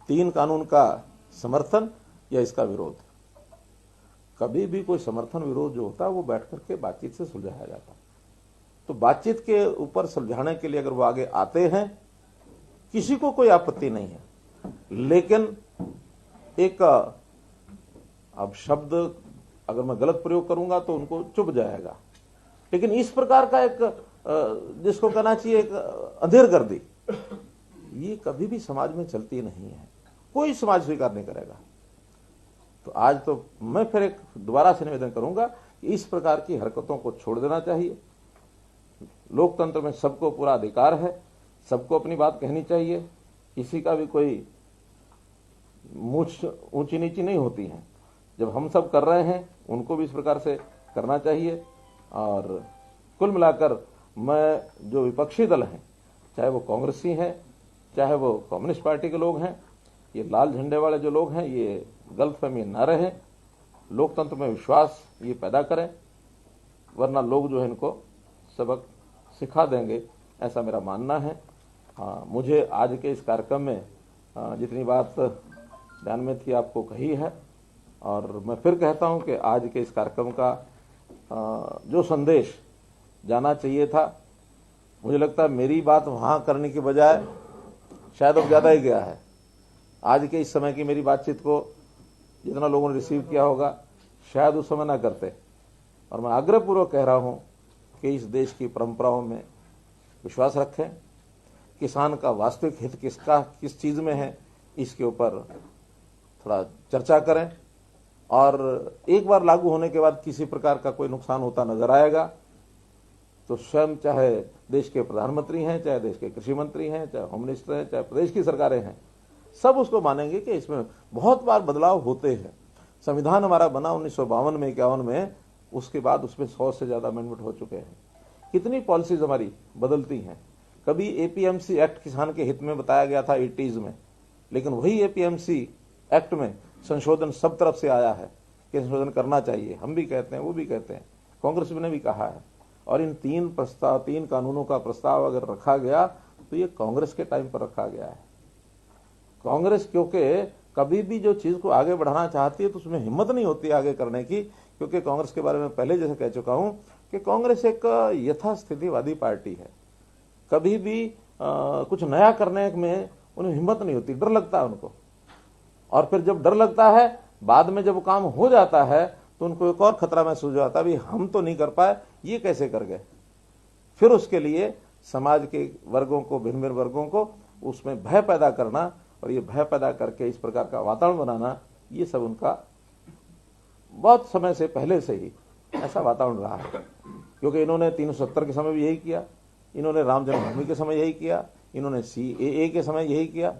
3 कानून का समर्थन या इसका विरोध। कभी भी कोई समर्थन विरोध जो होता है वो बैठ करके बातचीत से सुलझाया जाता है। तो बातचीत के ऊपर सुलझाने के लिए अगर वो आगे आते हैं किसी को कोई आपत्ति नहीं है, लेकिन एक अब शब्द अगर मैं गलत प्रयोग करूंगा तो उनको चुभ जाएगा, लेकिन इस प्रकार का एक जिसको कहना चाहिए एक अधेर कर दी, ये कभी भी समाज में चलती नहीं है, कोई समाज स्वीकार नहीं करेगा। तो आज तो मैं फिर एक दोबारा से निवेदन करूंगा कि इस प्रकार की हरकतों को छोड़ देना चाहिए। लोकतंत्र में सबको पूरा अधिकार है, सबको अपनी बात कहनी चाहिए, किसी का भी कोई मूछ ऊंची नीची नहीं होती है। जब हम सब कर रहे हैं उनको भी इस प्रकार से करना चाहिए। और कुल मिलाकर मैं जो विपक्षी दल हैं, चाहे वो कांग्रेसी हैं, चाहे वो कम्युनिस्ट पार्टी के लोग हैं, ये लाल झंडे वाले जो लोग हैं, ये गलतफहमी न रहे, लोकतंत्र में विश्वास ये पैदा करें, वरना लोग जो है इनको सबक सिखा देंगे, ऐसा मेरा मानना है। मुझे आज के इस कार्यक्रम में जितनी बात ध्यान में थी आपको कही है, और मैं फिर कहता हूं कि आज के इस कार्यक्रम का जो संदेश जाना चाहिए था, मुझे लगता है मेरी बात वहां करने के बजाय शायद अब ज्यादा ही गया है। आज के इस समय की मेरी बातचीत को जितना लोगों ने रिसीव किया होगा शायद उस समय ना करते। और मैं आग्रहपूर्वक कह रहा हूं कि इस देश की परंपराओं में विश्वास रखें, किसान का वास्तविक हित किस चीज में है इसके ऊपर थोड़ा चर्चा करें, और एक बार लागू होने के बाद किसी प्रकार का कोई नुकसान होता नजर आएगा तो स्वयं चाहे देश के प्रधानमंत्री हैं, चाहे देश के कृषि मंत्री हैं, चाहे होम मिनिस्टर हैं, चाहे प्रदेश की सरकारें हैं, सब उसको मानेंगे कि इसमें बहुत बार बदलाव होते हैं। संविधान हमारा बना 1952 में 51 में, उसके बाद उसमें 100 से ज्यादा अमेंडमेंट हो चुके हैं। कितनी पॉलिसीज हमारी बदलती हैं। कभी एपीएमसी एक्ट किसान के हित में बताया गया था 80s में, लेकिन वही एपीएमसी एक्ट में संशोधन सब तरफ से आया है कि संशोधन करना चाहिए। हम भी कहते हैं, वो भी कहते हैं, कांग्रेस ने भी कहा है। और इन तीन कानूनों का प्रस्ताव अगर रखा गया तो ये कांग्रेस के टाइम पर रखा गया है। कांग्रेस क्योंकि कभी भी जो चीज को आगे बढ़ाना चाहती है तो उसमें हिम्मत नहीं होती आगे करने की, क्योंकि कांग्रेस के बारे में पहले जैसे कह चुका हूं कि कांग्रेस एक यथास्थितिवादी पार्टी है। कभी भी कुछ नया करने में उन्हें हिम्मत नहीं होती, डर लगता है उनको। और फिर जब डर लगता है, बाद में जब वो काम हो जाता है तो उनको एक और खतरा महसूस हो जाता है, हम तो नहीं कर पाए, ये कैसे कर गए। फिर उसके लिए समाज के वर्गों को, भिन्न भिन्न वर्गों को उसमें भय पैदा करना, और ये भय पैदा करके इस प्रकार का वातावरण बनाना, ये सब उनका बहुत समय से पहले से ही ऐसा वातावरण रहा है। क्योंकि इन्होंने 370 के समय भी यही किया, इन्होंने राम जन्मभूमि के समय यही किया, इन्होंने CAA के समय यही किया,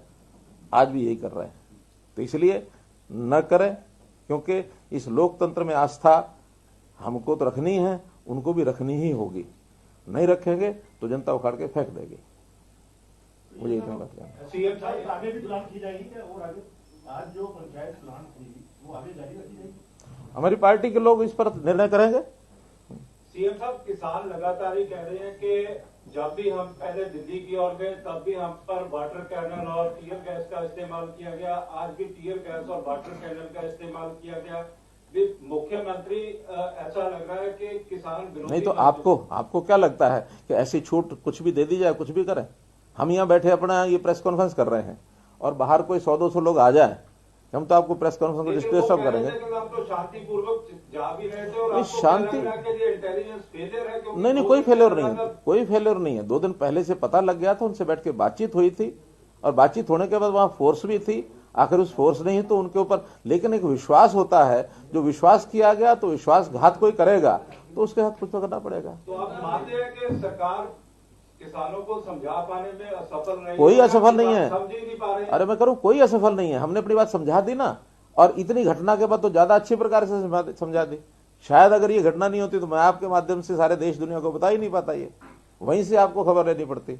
आज भी यही कर रहे हैं। तो इसलिए न करें, क्योंकि इस लोकतंत्र में आस्था हमको तो रखनी है, उनको भी रखनी ही होगी। नहीं रखेंगे तो जनता उखाड़ के फेंक देगी। मुझे इतना बात कहना है। सीएम साहब आगे भी प्लान की जाएगी क्या? और आगे आज जो पंचायत प्लान थी वो आगे जारी रखी जाएगी? हमारी पार्टी के लोग इस पर निर्णय करेंगे। सीएम साहब, किसान लगातार ही कह रहे हैं कि जब भी हम पहले दिल्ली की ओर गए तब भी हम पर वाटर कैनल और टीयर गैस का इस्तेमाल किया गया, आज भी टीयर गैस और वाटर कैनल का इस्तेमाल किया गया। मुख्यमंत्री ऐसा लग रहा है कि किसान विरोधी। नहीं तो आपको क्या लगता है कि ऐसी छूट कुछ भी दे दी जाए, कुछ भी करें? हम यहाँ बैठे अपना ये प्रेस कॉन्फ्रेंस कर रहे हैं और बाहर कोई 100-200 लोग आ जाए, हम तो आपको प्रेस कॉन्फ्रेंस को डिस्प्ले सब करेंगे। हम तो शांतिपूर्वक जा भी रहे थे और शांति इंटेलिजेंस फेलियर है। नहीं, कोई फेलियर नहीं है, कोई फेलियर नहीं है। 2 दिन पहले से पता लग गया था, उनसे बैठ के बातचीत हुई थी, और बातचीत होने के बाद वहां फोर्स भी थी। आखिर उस फोर्स नहीं तो उनके ऊपर, लेकिन एक विश्वास होता है, जो विश्वास किया गया तो विश्वासघात कोई करेगा तो उसके साथ कुछ तो करना पड़ेगा। तो आप मानते हैं कि सरकार किसानों को समझा पाने में असफल रही? कोई असफल नहीं है। समझ ही नहीं पा रहे हैं। अरे मैं करूं, कोई असफल नहीं है। हमने अपनी बात समझा दी ना, और इतनी घटना के बाद तो ज्यादा अच्छी प्रकार से समझा दी। शायद अगर ये घटना नहीं होती तो मैं आपके माध्यम से सारे देश दुनिया को बता ही नहीं पाता, ये वहीं से आपको खबर लेनी पड़ती।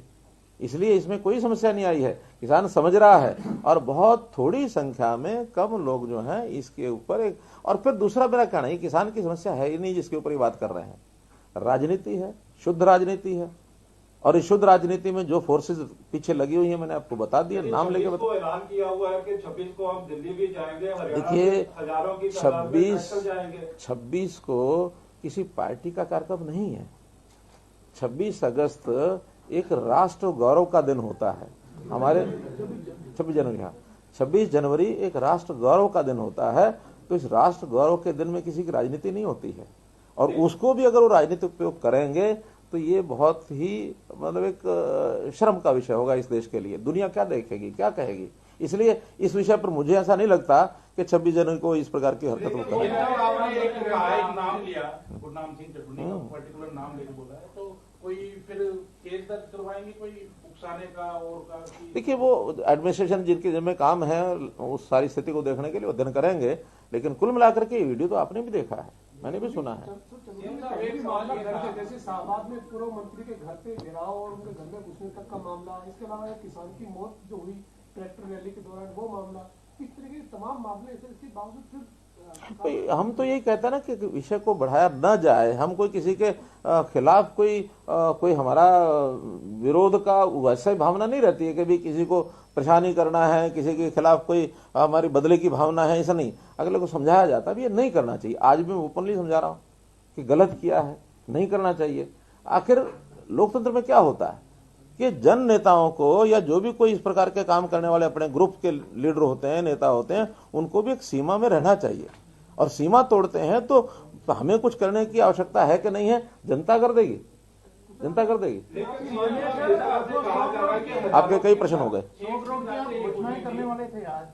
इसलिए इसमें कोई समस्या नहीं आई है, किसान समझ रहा है, और बहुत थोड़ी संख्या में कम लोग जो हैं इसके ऊपर एक। और फिर दूसरा मेरा कहना है, किसान की समस्या है ही नहीं जिसके ऊपर ये बात कर रहे हैं। राजनीति है, शुद्ध राजनीति है, और इस शुद्ध राजनीति में जो फोर्सेस पीछे लगी हुई है मैंने आपको बता दिया, नाम लेके बता। ऐलान किया हुआ है कि 26 को हम दिल्ली भी जाएंगे, देखिए 26 26 को किसी पार्टी का कार्यक्रम नहीं है। 26 अगस्त एक राष्ट्र गौरव का दिन होता है। हमारे 26 जनवरी, हाँ 26 जनवरी एक राष्ट्र गौरव का दिन होता है। तो इस राष्ट्र गौरव के दिन में किसी की राजनीति नहीं होती है, और उसको भी अगर वो राजनीतिक उपयोग करेंगे तो ये बहुत ही मतलब एक शर्म का विषय होगा इस देश के लिए। दुनिया क्या देखेगी, क्या कहेगी। इसलिए इस विषय पर मुझे ऐसा नहीं लगता कि 26 जनवरी को इस प्रकार की हरकत वो करेंगे। आपने एक नाम लिया, गुरनाम सिंह चटनी का पर्टिकुलर नाम लेके बोला है, तो कोई फिर केस दर्ज करवाएंगे कोई उकसाने का और का? देखिए वो एडमिनिस्ट्रेशन जिनके जिम्मे काम है उस सारी स्थिति को देखने के लिए अध्ययन करेंगे, लेकिन कुल मिलाकर के वीडियो तो आपने भी देखा है, मैंने भी सुना है। जैसे शाहबाद में पूर्व मंत्री के घर पे घेराव और उनके घर में घुसने तक का मामला, इसके अलावा किसान की मौत जो हुई ट्रैक्टर रैली के दौरान वो मामला, इस तरह के तमाम मामले इसके बावजूद फिर हम तो यही कहते हैं ना कि विषय को बढ़ाया न जाए। हम कोई किसी के खिलाफ कोई हमारा विरोध का वैसे भावना नहीं रहती है कि भी किसी को परेशानी करना है, किसी के खिलाफ कोई हमारी बदले की भावना है, ऐसा नहीं। अगले को समझाया जाता है ये नहीं करना चाहिए। आज भी मैं ओपनली समझा रहा हूँ कि गलत किया है, नहीं करना चाहिए। आखिर लोकतंत्र में क्या होता है कि जन नेताओं को या जो भी कोई इस प्रकार के काम करने वाले अपने ग्रुप के लीडर होते हैं, नेता होते हैं, उनको भी एक सीमा में रहना चाहिए। और सीमा तोड़ते हैं तो हमें कुछ करने की आवश्यकता है कि नहीं है, जनता कर देगी, जनता कर देगी। आपके कई प्रश्न हो गए। घोषणाएं करने वाले थे आज,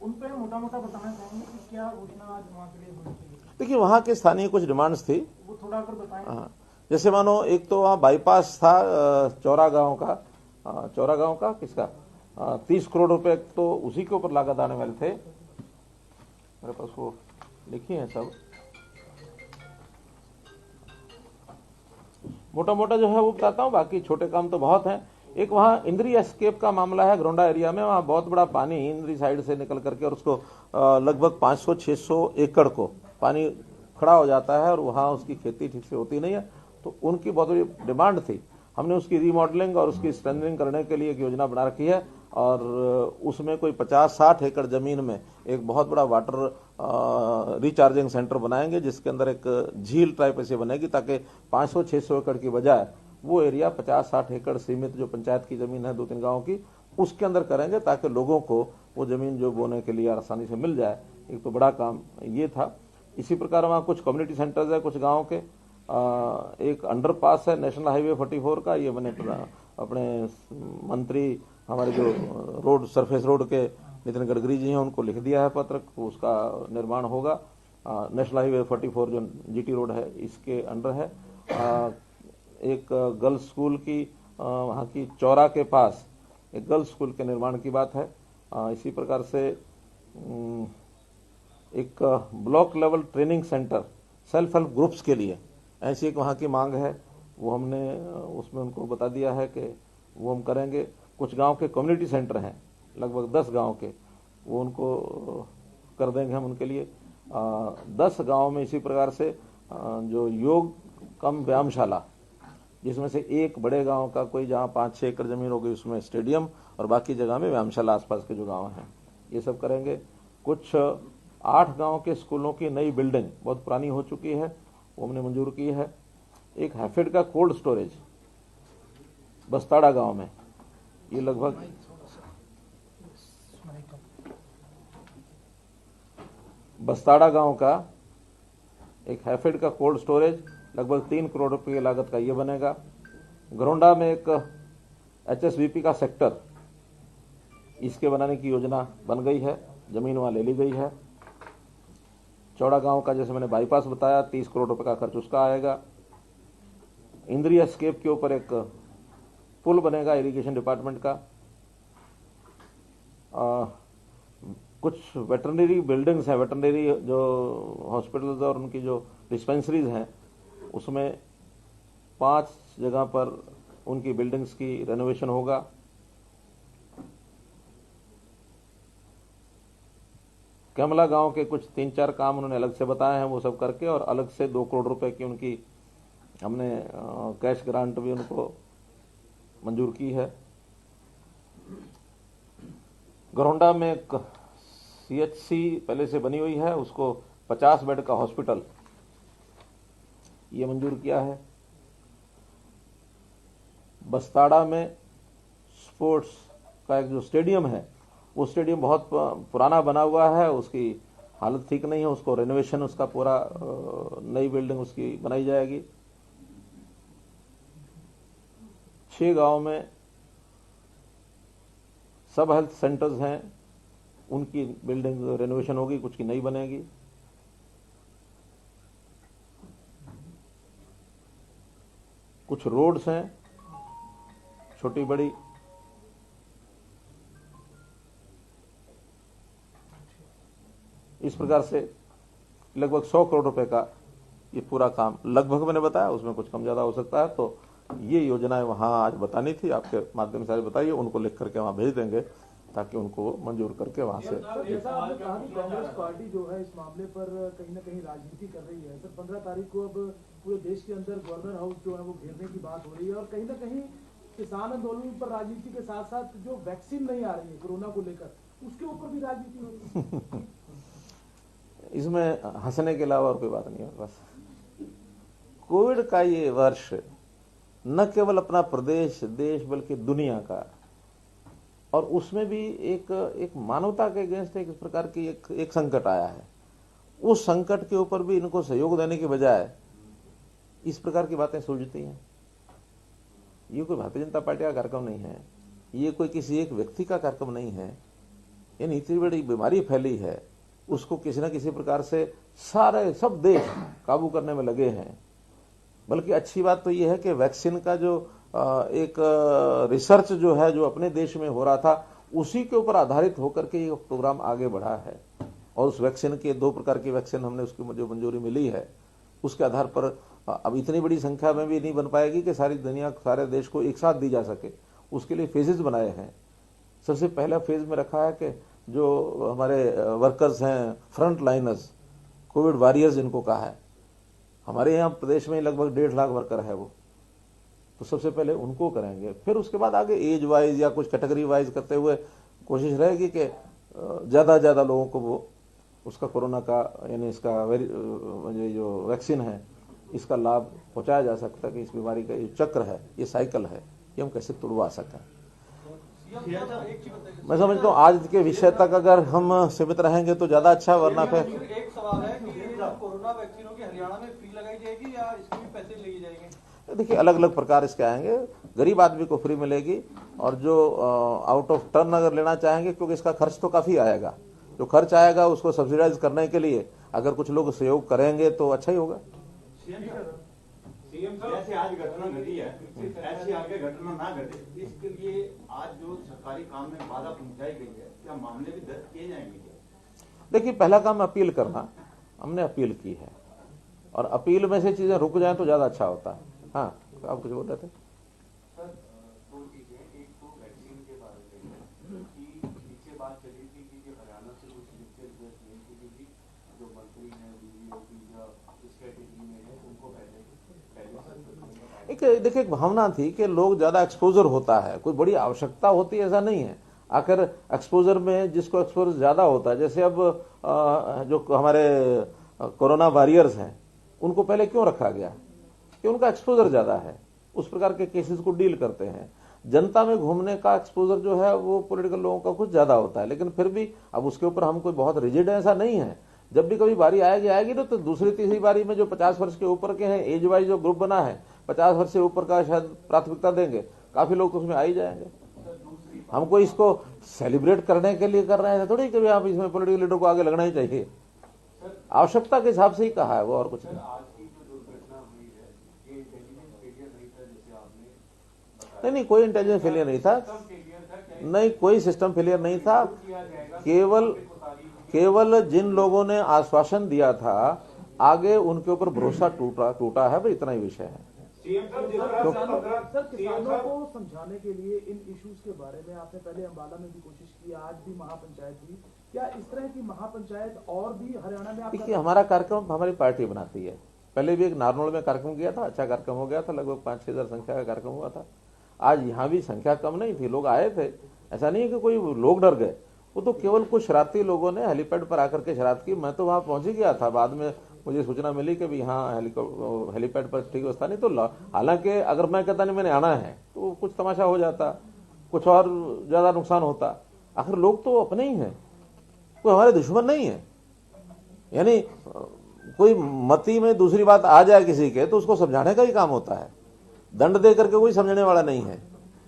उन पे मोटा मोटा बताना चाहेंगे कि क्या घोषणा आज वहाँ के लिए होनी चाहिए? देखिए वहाँ के स्थानीय कुछ डिमांड्स थी, वो थोड़ा अगर बताएं। हाँ, जैसे मानो एक तो वहाँ बाईपास था चौरा गांव का किसका 30 करोड़ रुपए तो उसी के ऊपर लागत आने वाले थे। मेरे पास वो लिखी है सब, मोटा मोटा जो है वो बताता हूँ, बाकी छोटे काम तो बहुत हैं। एक वहाँ इंद्री एस्केप का मामला है घरोंडा एरिया में। वहाँ बहुत बड़ा पानी इंद्री साइड से निकल करके और उसको लगभग 500-600 एकड़ को पानी खड़ा हो जाता है और वहाँ उसकी खेती ठीक से होती नहीं है। तो उनकी बहुत बड़ी डिमांड थी। हमने उसकी रीमॉडलिंग और उसकी स्ट्रेंथनिंग करने के लिए एक योजना बना रखी है, और उसमें कोई 50-60 एकड़ जमीन में एक बहुत बड़ा वाटर रिचार्जिंग सेंटर बनाएंगे, जिसके अंदर एक झील टाइप ऐसे बनेगी ताकि 500-600 एकड़ की बजाय वो एरिया 50-60 एकड़ सीमित जो पंचायत की जमीन है 2-3 गाँव की, उसके अंदर करेंगे ताकि लोगों को वो जमीन जो बोने के लिए आसानी से मिल जाए। एक तो बड़ा काम ये था। इसी प्रकार वहाँ कुछ कम्युनिटी सेंटर्स है कुछ गाँव के। एक अंडरपास है नेशनल हाईवे 44 का, ये मैंने अपने मंत्री हमारे जो रोड सरफेस रोड के नितिन गडकरी जी हैं उनको लिख दिया है पत्र, उसका निर्माण होगा। नेशनल हाईवे 44 जो जीटी रोड है इसके अंडर है। एक गर्ल्स स्कूल की वहाँ की चौरा के पास एक गर्ल्स स्कूल के निर्माण की बात है। इसी प्रकार से एक block level training centre self help groups के लिए ऐसी एक वहाँ की मांग है, वो हमने उसमें उनको बता दिया है कि वो हम करेंगे। कुछ गांव के कम्युनिटी सेंटर हैं लगभग 10 गांव के, वो उनको कर देंगे हम उनके लिए। 10 गांव में इसी प्रकार से जो योग कम व्यायामशाला, जिसमें से एक बड़े गांव का कोई जहां 5-6 एकड़ जमीन हो गई उसमें स्टेडियम और बाकी जगह में व्यायामशाला आसपास के जो गांव हैं ये सब करेंगे। कुछ 8 गांव के स्कूलों की नई बिल्डिंग बहुत पुरानी हो चुकी है, वो हमने मंजूर की है। एक हैफेड का कोल्ड स्टोरेज बस्ताड़ा गांव में, ये लगभग बस्ताड़ा गांव का एक हैफेड का कोल्ड स्टोरेज लगभग 3 करोड़ रुपए की लागत का ये बनेगा। घरोंडा में एक एचएसबीपी का सेक्टर, इसके बनाने की योजना बन गई है, जमीन वहां ले ली गई है। चौड़ा गांव का जैसे मैंने बाईपास बताया 30 करोड़ रुपए का खर्च उसका आएगा। इंद्री एस्केप के ऊपर एक पुल बनेगा इरिगेशन डिपार्टमेंट का। कुछ वेटरनरी बिल्डिंग्स हैं, वेटरनरी जो हॉस्पिटल्स और उनकी जो डिस्पेंसरीज हैं उसमें 5 जगह पर उनकी बिल्डिंग्स की रेनोवेशन होगा। कमला गांव के कुछ 3-4 काम उन्होंने अलग से बताए हैं, वो सब करके और अलग से 2 करोड़ रुपए की उनकी हमने कैश ग्रांट भी उनको मंजूर की है। घरोंडा में एक सीएचसी पहले से बनी हुई है, उसको 50 बेड का हॉस्पिटल ये मंजूर किया है। बस्ताड़ा में स्पोर्ट्स का एक जो स्टेडियम है, वो स्टेडियम बहुत पुराना बना हुआ है, उसकी हालत ठीक नहीं है, उसको रेनोवेशन उसका पूरा नई बिल्डिंग उसकी बनाई जाएगी। 6 गांव में सब हेल्थ सेंटर्स हैं, उनकी बिल्डिंग रेनोवेशन होगी, कुछ की नई बनेगी। कुछ रोड्स हैं छोटी बड़ी, इस प्रकार से लगभग 100 करोड़ रुपए का ये पूरा काम, लगभग मैंने बताया, उसमें कुछ कम ज्यादा हो सकता है। तो ये योजनाएं वहां आज बतानी थी, आपके माध्यम से आज बताइए, उनको लिख करके वहां भेज देंगे ताकि उनको मंजूर करके वहां से। सर, जैसा आपने कहा कि कांग्रेस पार्टी जो है इस मामले पर कहीं ना कहीं राजनीति कर रही है। सर, 15 तारीख को अब पूरे देश के अंदर गवर्नर हाउस जो है वो घेरने की बात हो रही है और कहीं ना कहीं किसान आंदोलन पर राजनीति के साथ साथ जो वैक्सीन नहीं आ रही है कोरोना को लेकर, उसके ऊपर भी राजनीति हो रही है। इसमें हंसने के अलावा और कोई बात नहीं है। बस कोविड का ये वर्ष न केवल अपना प्रदेश देश बल्कि दुनिया का, और उसमें भी एक मानवता के अगेंस्ट एक इस प्रकार की एक संकट आया है। उस संकट के ऊपर भी इनको सहयोग देने के बजाय इस प्रकार की बातें सूझती हैं। ये कोई भारतीय जनता पार्टी का कार्यक्रम नहीं है, ये कोई किसी एक व्यक्ति का कार्यक्रम नहीं है। यानी इतनी बड़ी बीमारी फैली है, उसको किसी न किसी प्रकार से सारे सब देश काबू करने में लगे हैं। बल्कि अच्छी बात तो यह है कि वैक्सीन का जो एक रिसर्च जो है, जो अपने देश में हो रहा था, उसी के ऊपर आधारित होकर के ये प्रोग्राम आगे बढ़ा है। और उस वैक्सीन के 2 प्रकार की वैक्सीन हमने उसकी जो मंजूरी मिली है, उसके आधार पर अब इतनी बड़ी संख्या में भी नहीं बन पाएगी कि सारी दुनिया सारे देश को एक साथ दी जा सके। उसके लिए फेजेस बनाए हैं। सबसे पहला फेज में रखा है कि जो हमारे वर्कर्स हैं, फ्रंट लाइनर्स, कोविड वॉरियर्स जिनको कहा है, हमारे यहाँ प्रदेश में लगभग 1.5 लाख वर्कर है वो, तो सबसे पहले उनको करेंगे। फिर उसके बाद आगे एज वाइज या कुछ कैटेगरी वाइज करते हुए कोशिश रहेगी कि ज्यादा ज्यादा लोगों को वो उसका कोरोना का यानी इसका जो वैक्सीन है इसका लाभ पहुंचाया जा सकता है कि इस बीमारी का ये चक्र है, ये साइकिल है, ये हम कैसे तुड़वा सकें। मैं समझता हूँ आज के विषय तक अगर हम सीमित रहेंगे तो ज्यादा अच्छा, वरना फिर एक सवाल है कि कोरोना वैक्सीनों की हरियाणा में फ्री लगाई जाएगी या इसके भी पैसे लिए जाएंगे? देखिए अलग अलग प्रकार इसके आएंगे। गरीब आदमी को फ्री मिलेगी, और जो आउट ऑफ टर्न अगर लेना चाहेंगे, क्योंकि इसका खर्च तो काफी आएगा, जो खर्च आएगा उसको सब्सिडाइज करने के लिए अगर कुछ लोग सहयोग करेंगे तो अच्छा ही होगा। सीएम साहब, जैसे आज घटना घटी है, ऐसी आगे घटना ना घटे इसके लिए आज जो सरकारी काम में बाधा पहुंचाई गई है, क्या मामले भी दर्ज किए जाएंगे? देखिए पहला काम अपील करना, हमने अपील की है, और अपील में से चीजें रुक जाएं तो ज्यादा अच्छा होता है। हाँ, आप कुछ बोल रहे थे? सर, 2 चीजें, एक तो वैक्सीन के बारे में कि पीछे बात चली थी कि हरियाणा से कुछ लिखकर रिक्वेस्ट नहीं की थी, जो मंत्री हैं या इस कैटेगरी में है उनको पहले एक देखिए एक भावना थी कि लोग ज्यादा एक्सपोजर होता है, कोई बड़ी आवश्यकता होती है ऐसा नहीं है। आखिर एक्सपोजर में जिसको एक्सपोजर ज्यादा होता है, जैसे अब जो हमारे कोरोना वॉरियर्स हैं उनको पहले क्यों रखा गया कि उनका एक्सपोजर ज्यादा है, उस प्रकार के केसेस को डील करते हैं। जनता में घूमने का एक्सपोजर जो है वो पॉलिटिकल लोगों का कुछ ज्यादा होता है, लेकिन फिर भी अब उसके ऊपर हम कोई बहुत रिजिड ऐसा नहीं है। जब भी कभी बारी आएगी ना, तो दूसरी तीसरी बारी में जो 50 वर्ष के ऊपर के हैं, एज वाइज जो ग्रुप बना है 50 वर्ष से ऊपर का शायद प्राथमिकता देंगे, काफी लोग तो उसमें आ ही जाएंगे। हमको इसको सेलिब्रेट करने के लिए कर रहे हैं थोड़ी कि आप इसमें पॉलिटिकल लीडर को आगे लगना ही चाहिए, आवश्यकता के हिसाब से ही कहा है वो, और कुछ नहीं। आज की जो दुर्घटना हुई है ये इंटेलिजेंस फेलियर नहीं था जैसे आपने नहीं, कोई इंटेलिजेंस फेलियर नहीं था, नहीं कोई सिस्टम फेलियर नहीं था। केवल जिन लोगों ने आश्वासन दिया था आगे उनके ऊपर भरोसा टूटा है, भाई इतना ही विषय है। सीएम साहब, जिस सर, तरह किसानों को समझाने के लिए इन इश्यूज के बारे में आपने पहले अम्बाला में भी कोशिश की, आज भी महापंचायत हुई, क्या इस तरह की महापंचायत और भी हरियाणा में? देखिए हमारा कार्यक्रम हमारी पार्टी बनाती है। पहले भी एक नारनौल में कार्यक्रम किया था, अच्छा कार्यक्रम हो गया था, लगभग 5-6 हजार संख्या का कार्यक्रम हुआ था। आज यहाँ भी संख्या कम नहीं थी, लोग आए थे, ऐसा नहीं है कि कोई लोग डर गए, वो तो केवल कुछ शरारती लोगों ने हेलीपैड पर आकर के शरारत की। मैं तो वहां पहुंच ही गया था, बाद में मुझे सूचना मिली कि यहाँ हेलीपैड पर ठीक व्यवस्था नहीं, तो हालांकि अगर मैं कहता नहीं मैंने आना है तो कुछ तमाशा हो जाता। कुछ और ज्यादा नुकसान होता। आखिर लोग तो अपने ही हैं, कोई हमारे दुश्मन नहीं है। यानी कोई मती में दूसरी बात आ जाए किसी के तो उसको समझाने का ही काम होता है, दंड दे करके कोई समझने वाला नहीं है।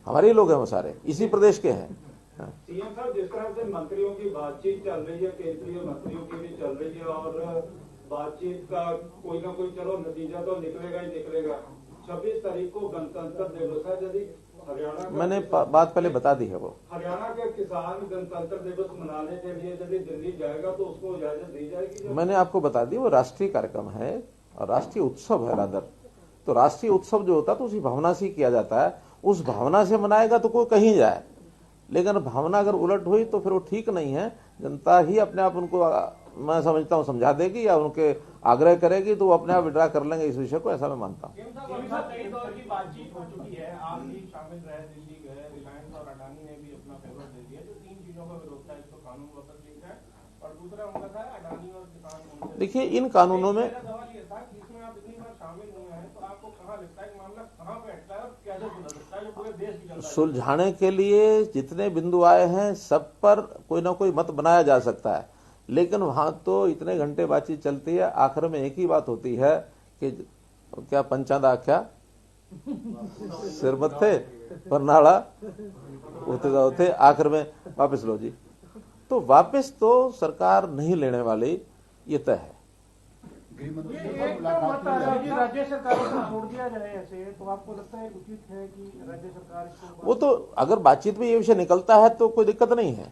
हमारे ही लोग हैं वो सारे, इसी प्रदेश के हैं। सीएम साहब, जिस तरह से मंत्रियों की बातचीत चल रही है, केंद्रीय मंत्रियों की भी चल रही है, और बातचीत का कोई ना कोई चलो नतीजा तो निकलेगा ही निकलेगा। 26 तारीख को गणतंत्र दिवस है। यदि हरियाणा मैंने बात पहले बता दी है, वो हरियाणा के किसान गणतंत्र दिवस मनाने के लिए यदि दिल्ली जाएगा तो उसको इजाजत दी जाएगी? मैंने आपको बता दी, वो राष्ट्रीय कार्यक्रम है और राष्ट्रीय उत्सव है रादर। तो राष्ट्रीय उत्सव जो होता है तो उसी भावना से किया जाता है, उस भावना से मनाएगा तो कोई कहीं जाए, लेकिन भावना अगर उलट हुई तो फिर वो ठीक नहीं है। जनता ही अपने आप उनको, मैं समझता हूँ, समझा देगी या उनके आग्रह करेगी तो वो अपने आप विड्रा कर लेंगे इस विषय को, ऐसा मैं मानता हूँ। कई दौर की बातचीत हो चुकी है, आप भी शामिल रहे, दिल्ली गए, रिलायंस और अडानी ने भी अपना फेवर दे दिया। जो 3 चीजों का विरोध था, एक तो कानून वापस लिंक है और दूसरा उनका था अडानी और किसान। देखिए, इन कानूनों में मेरा सवाल ये था कि इसमें आप इतनी बार शामिल हुए हैं तो आपको कहाँ लगता है कि मामला कहाँ पे अटका है और कैसे सुलझ सकता है जो पूरे देश की जनता? सुलझाने के लिए जितने बिंदु आए हैं सब पर कोई ना कोई मत बनाया जा सकता है, लेकिन वहां तो इतने घंटे बातचीत चलती है, आखिर में एक ही बात होती है कि क्या पंचादा क्या सिर मत थे परनाड़ा होते जाओ थे, आखिर में वापस लो जी। तो वापस तो सरकार नहीं लेने वाली, ये तय है। राज्य सरकार को छोड़ दिया जाए ऐसे, तो आपको लगता है उचित है कि राज्य सरकार इसको? वो तो अगर बातचीत में ये विषय निकलता है तो कोई दिक्कत नहीं है।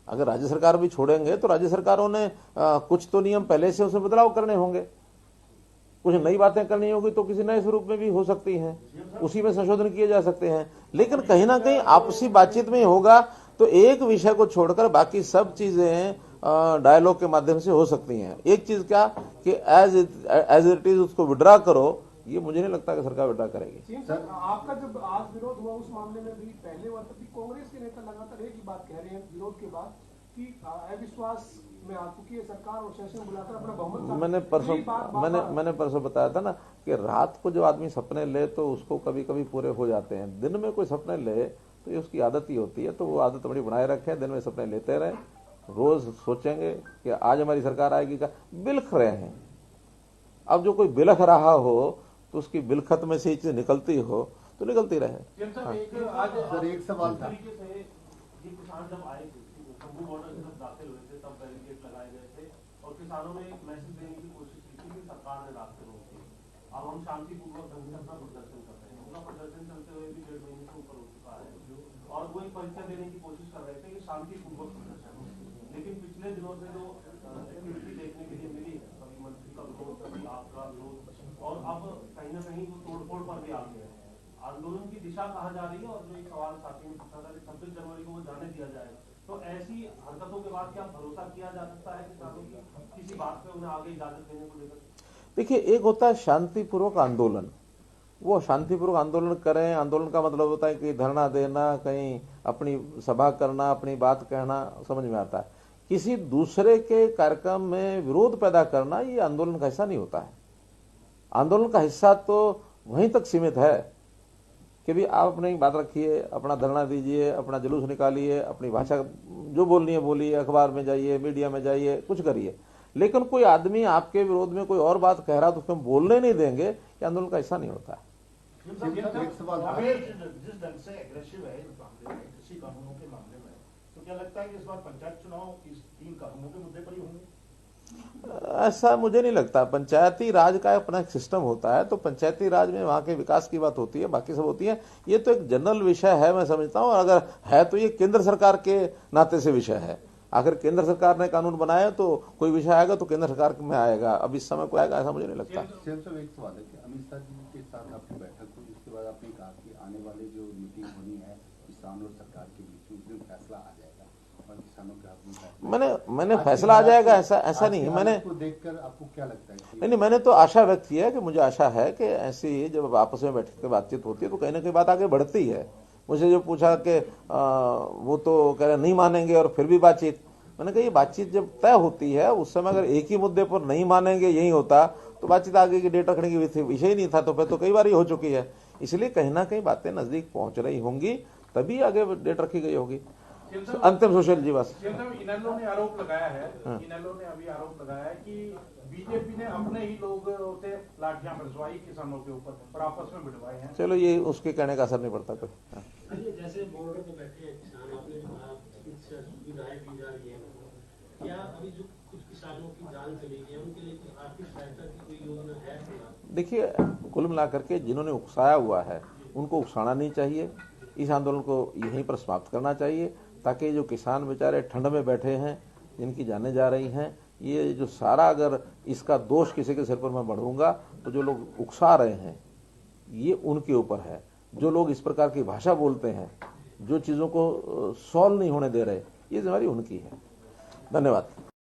अगर राज्य सरकार भी छोड़ेंगे तो राज्य सरकारों ने कुछ तो नियम पहले से उसमें बदलाव करने होंगे, कुछ नई बातें करनी होगी तो किसी नए स्वरूप में भी हो सकती हैं, उसी में संशोधन किए जा सकते हैं। लेकिन कहीं ना कहीं आपसी बातचीत में होगा तो एक विषय को छोड़कर बाकी सब चीजें डायलॉग के माध्यम से हो सकती हैं। एक चीज क्या कि एज इट इज उसको विड्रा करो, ये मुझे नहीं लगता कि सरकार विड्रा करेगी। सर, आपका जब आज विरोध हुआ उस मामले में भी पहले बार तक कांग्रेस के नेता लगातार एक ही बात कह रहे हैं विरोध के बाद कि अविश्वास में आ चुकी है सरकार और सेशन बुलाकर अपना बहुमत। मैंने परसों बताया था ना कि रात को जो आदमी सपने ले तो उसको कभी कभी पूरे हो जाते हैं, दिन में कोई सपने ले तो ये उसकी आदत ही होती है। तो वो आदत बड़ी बनाए रखें, दिन में सपने लेते रहें, रोज सोचेंगे कि आज हमारी सरकार आएगी का, बिलख रहे हैं। अब जो कोई बिलख रहा हो तो उसकी बिलखत में से चीज निकलती हो तो निकलती रहे। एक सवाल था, किसान जब आए थे शंभू बॉर्डर से जब दाखिल हुए थे तब बैरिकेड लगाए गए थे और किसानों ने एक मैसेज देने की कोशिश की थी कि सरकार ने रास्ते रोक दिए। अब हम शांतिपूर्वक ढंग से अपना प्रदर्शन कर रहे हैं। उनका प्रदर्शन चलते हुए भी 1.5 महीने से ऊपर हो चुका है और वो एक परिचय देने की कोशिश कर रहे थे कि शांतिपूर्वक प्रदर्शन हो। लेकिन पिछले दिनों से जो एक्टिविटी देखने के लिए मिली है, कभी मंत्री का विरोध, कभी आपका विरोध, और अब कहीं ना कहीं वो तोड़फोड़ पर भी आ गए हैं। आंदोलन की दिशा कहाँ जा रही है? और जो एक सवाल साथी ने पूछा था कि 26 जनवरी को वो जाने दिया जाएगा, तो ऐसी हरकतों के बाद क्या भरोसा किया जा सकता है किसानों की किसी बात पे उन्हें आगे इजाजत देने को लेकर? देखिए, एक होता है शांतिपूर्वक आंदोलन, वो शांतिपूर्वक आंदोलन करें। आंदोलन का मतलब होता है कि धरना देना, कहीं अपनी सभा करना, अपनी बात कहना, समझ में आता है। किसी दूसरे के कार्यक्रम में विरोध पैदा करना ये आंदोलन का हिस्सा नहीं होता है। आंदोलन का हिस्सा तो वहीं तक सीमित है कि भी आप अपनी बात रखिए, अपना धरना दीजिए, अपना जुलूस निकालिए, अपनी भाषा जो बोलनी है बोलिए, अखबार में जाइए, मीडिया में जाइए, कुछ करिए। लेकिन कोई आदमी आपके विरोध में कोई और बात कह रहा तो उसमें बोलने नहीं देंगे, ये आंदोलन का हिस्सा नहीं होता है। एक सवाल था, जिस ढंग से एग्रेसिव है इस मामले में, कृषि कानूनों के मामले में, तो क्या लगता है कि इस बार पंचायत चुनाव इस 3 कानूनों के मुद्दे पर ही होंगे? ऐसा मुझे नहीं लगता। पंचायती राज का अपना एक सिस्टम होता है, तो पंचायती राज में वहां के विकास की बात होती है, बाकी सब होती है। ये तो एक जनरल विषय है, मैं समझता हूँ। और अगर है तो ये केंद्र सरकार के नाते से विषय है। आखिर केंद्र सरकार ने कानून बनाया तो कोई विषय आएगा तो केंद्र सरकार में आएगा, अब इस समय कोई आएगा ऐसा मुझे नहीं लगता। सिर्फ एक सवाल है कि अमित शाह जी के साथ आपकी बैठक हुई, उसके बाद आपने कहा कि आने वाले जो मीटिंग होनी है किसान और सरकार के बीच में उसमें फैसला आ जाएगा और किसानों के हाथ में मैंने फैसला आ जाएगा ऐसा नहीं। मैंने देखकर आपको क्या लगता है? नहीं, मैंने तो आशा व्यक्त की है कि मुझे आशा है कि ऐसी जब आपस में बैठ के बातचीत होती है तो कहीं ना कहीं बात आगे बढ़ती है। मुझे जो पूछा कि वो तो कह रहे नहीं मानेंगे और फिर भी बातचीत, मैंने कहा ये बातचीत जब तय होती है उस समय अगर एक ही मुद्दे पर नहीं मानेंगे यही होता तो बातचीत आगे की डेट रखने की विषय ही नहीं था। तो फिर तो कई बार ही हो चुकी है। इसलिए कहीं ना कहीं बातें नजदीक पहुंच रही होंगी तभी आगे डेट रखी गई होगी। अंतिम सुशील जी बस इनेलो ने आरोप लगाया है, इनेलो ने अभी आरोप लगाया है कि बीजेपी ने अपने ही लोगों से लाठियां बरसवाई किसानों के ऊपर और आपस में भिड़वाए हैं। चलो ये उसके कहने का असर नहीं पड़ता कोई। जैसे बॉर्डर पे बैठे हैं किसान, आपने जो कहा सुविधाएं दी जा रही है, क्या अभी जो कुछ किसानों की जान चली गई है उनके लिए कुछ आर्थिक सहायता की कोई योजना है? देखिए, कुल मिलाकर के जिन्होंने उकसाया हुआ है उनको उकसाना नहीं चाहिए। इस आंदोलन को यहीं पर समाप्त करना चाहिए, ताकि जो किसान बेचारे ठंड में बैठे हैं, जिनकी जानें जा रही हैं, ये जो सारा अगर इसका दोष किसी के सिर पर मैं बढ़ूंगा तो जो लोग उकसा रहे हैं ये उनके ऊपर है। जो लोग इस प्रकार की भाषा बोलते हैं, जो चीज़ों को सॉल्व नहीं होने दे रहे, ये जिम्मेदारी उनकी है। धन्यवाद।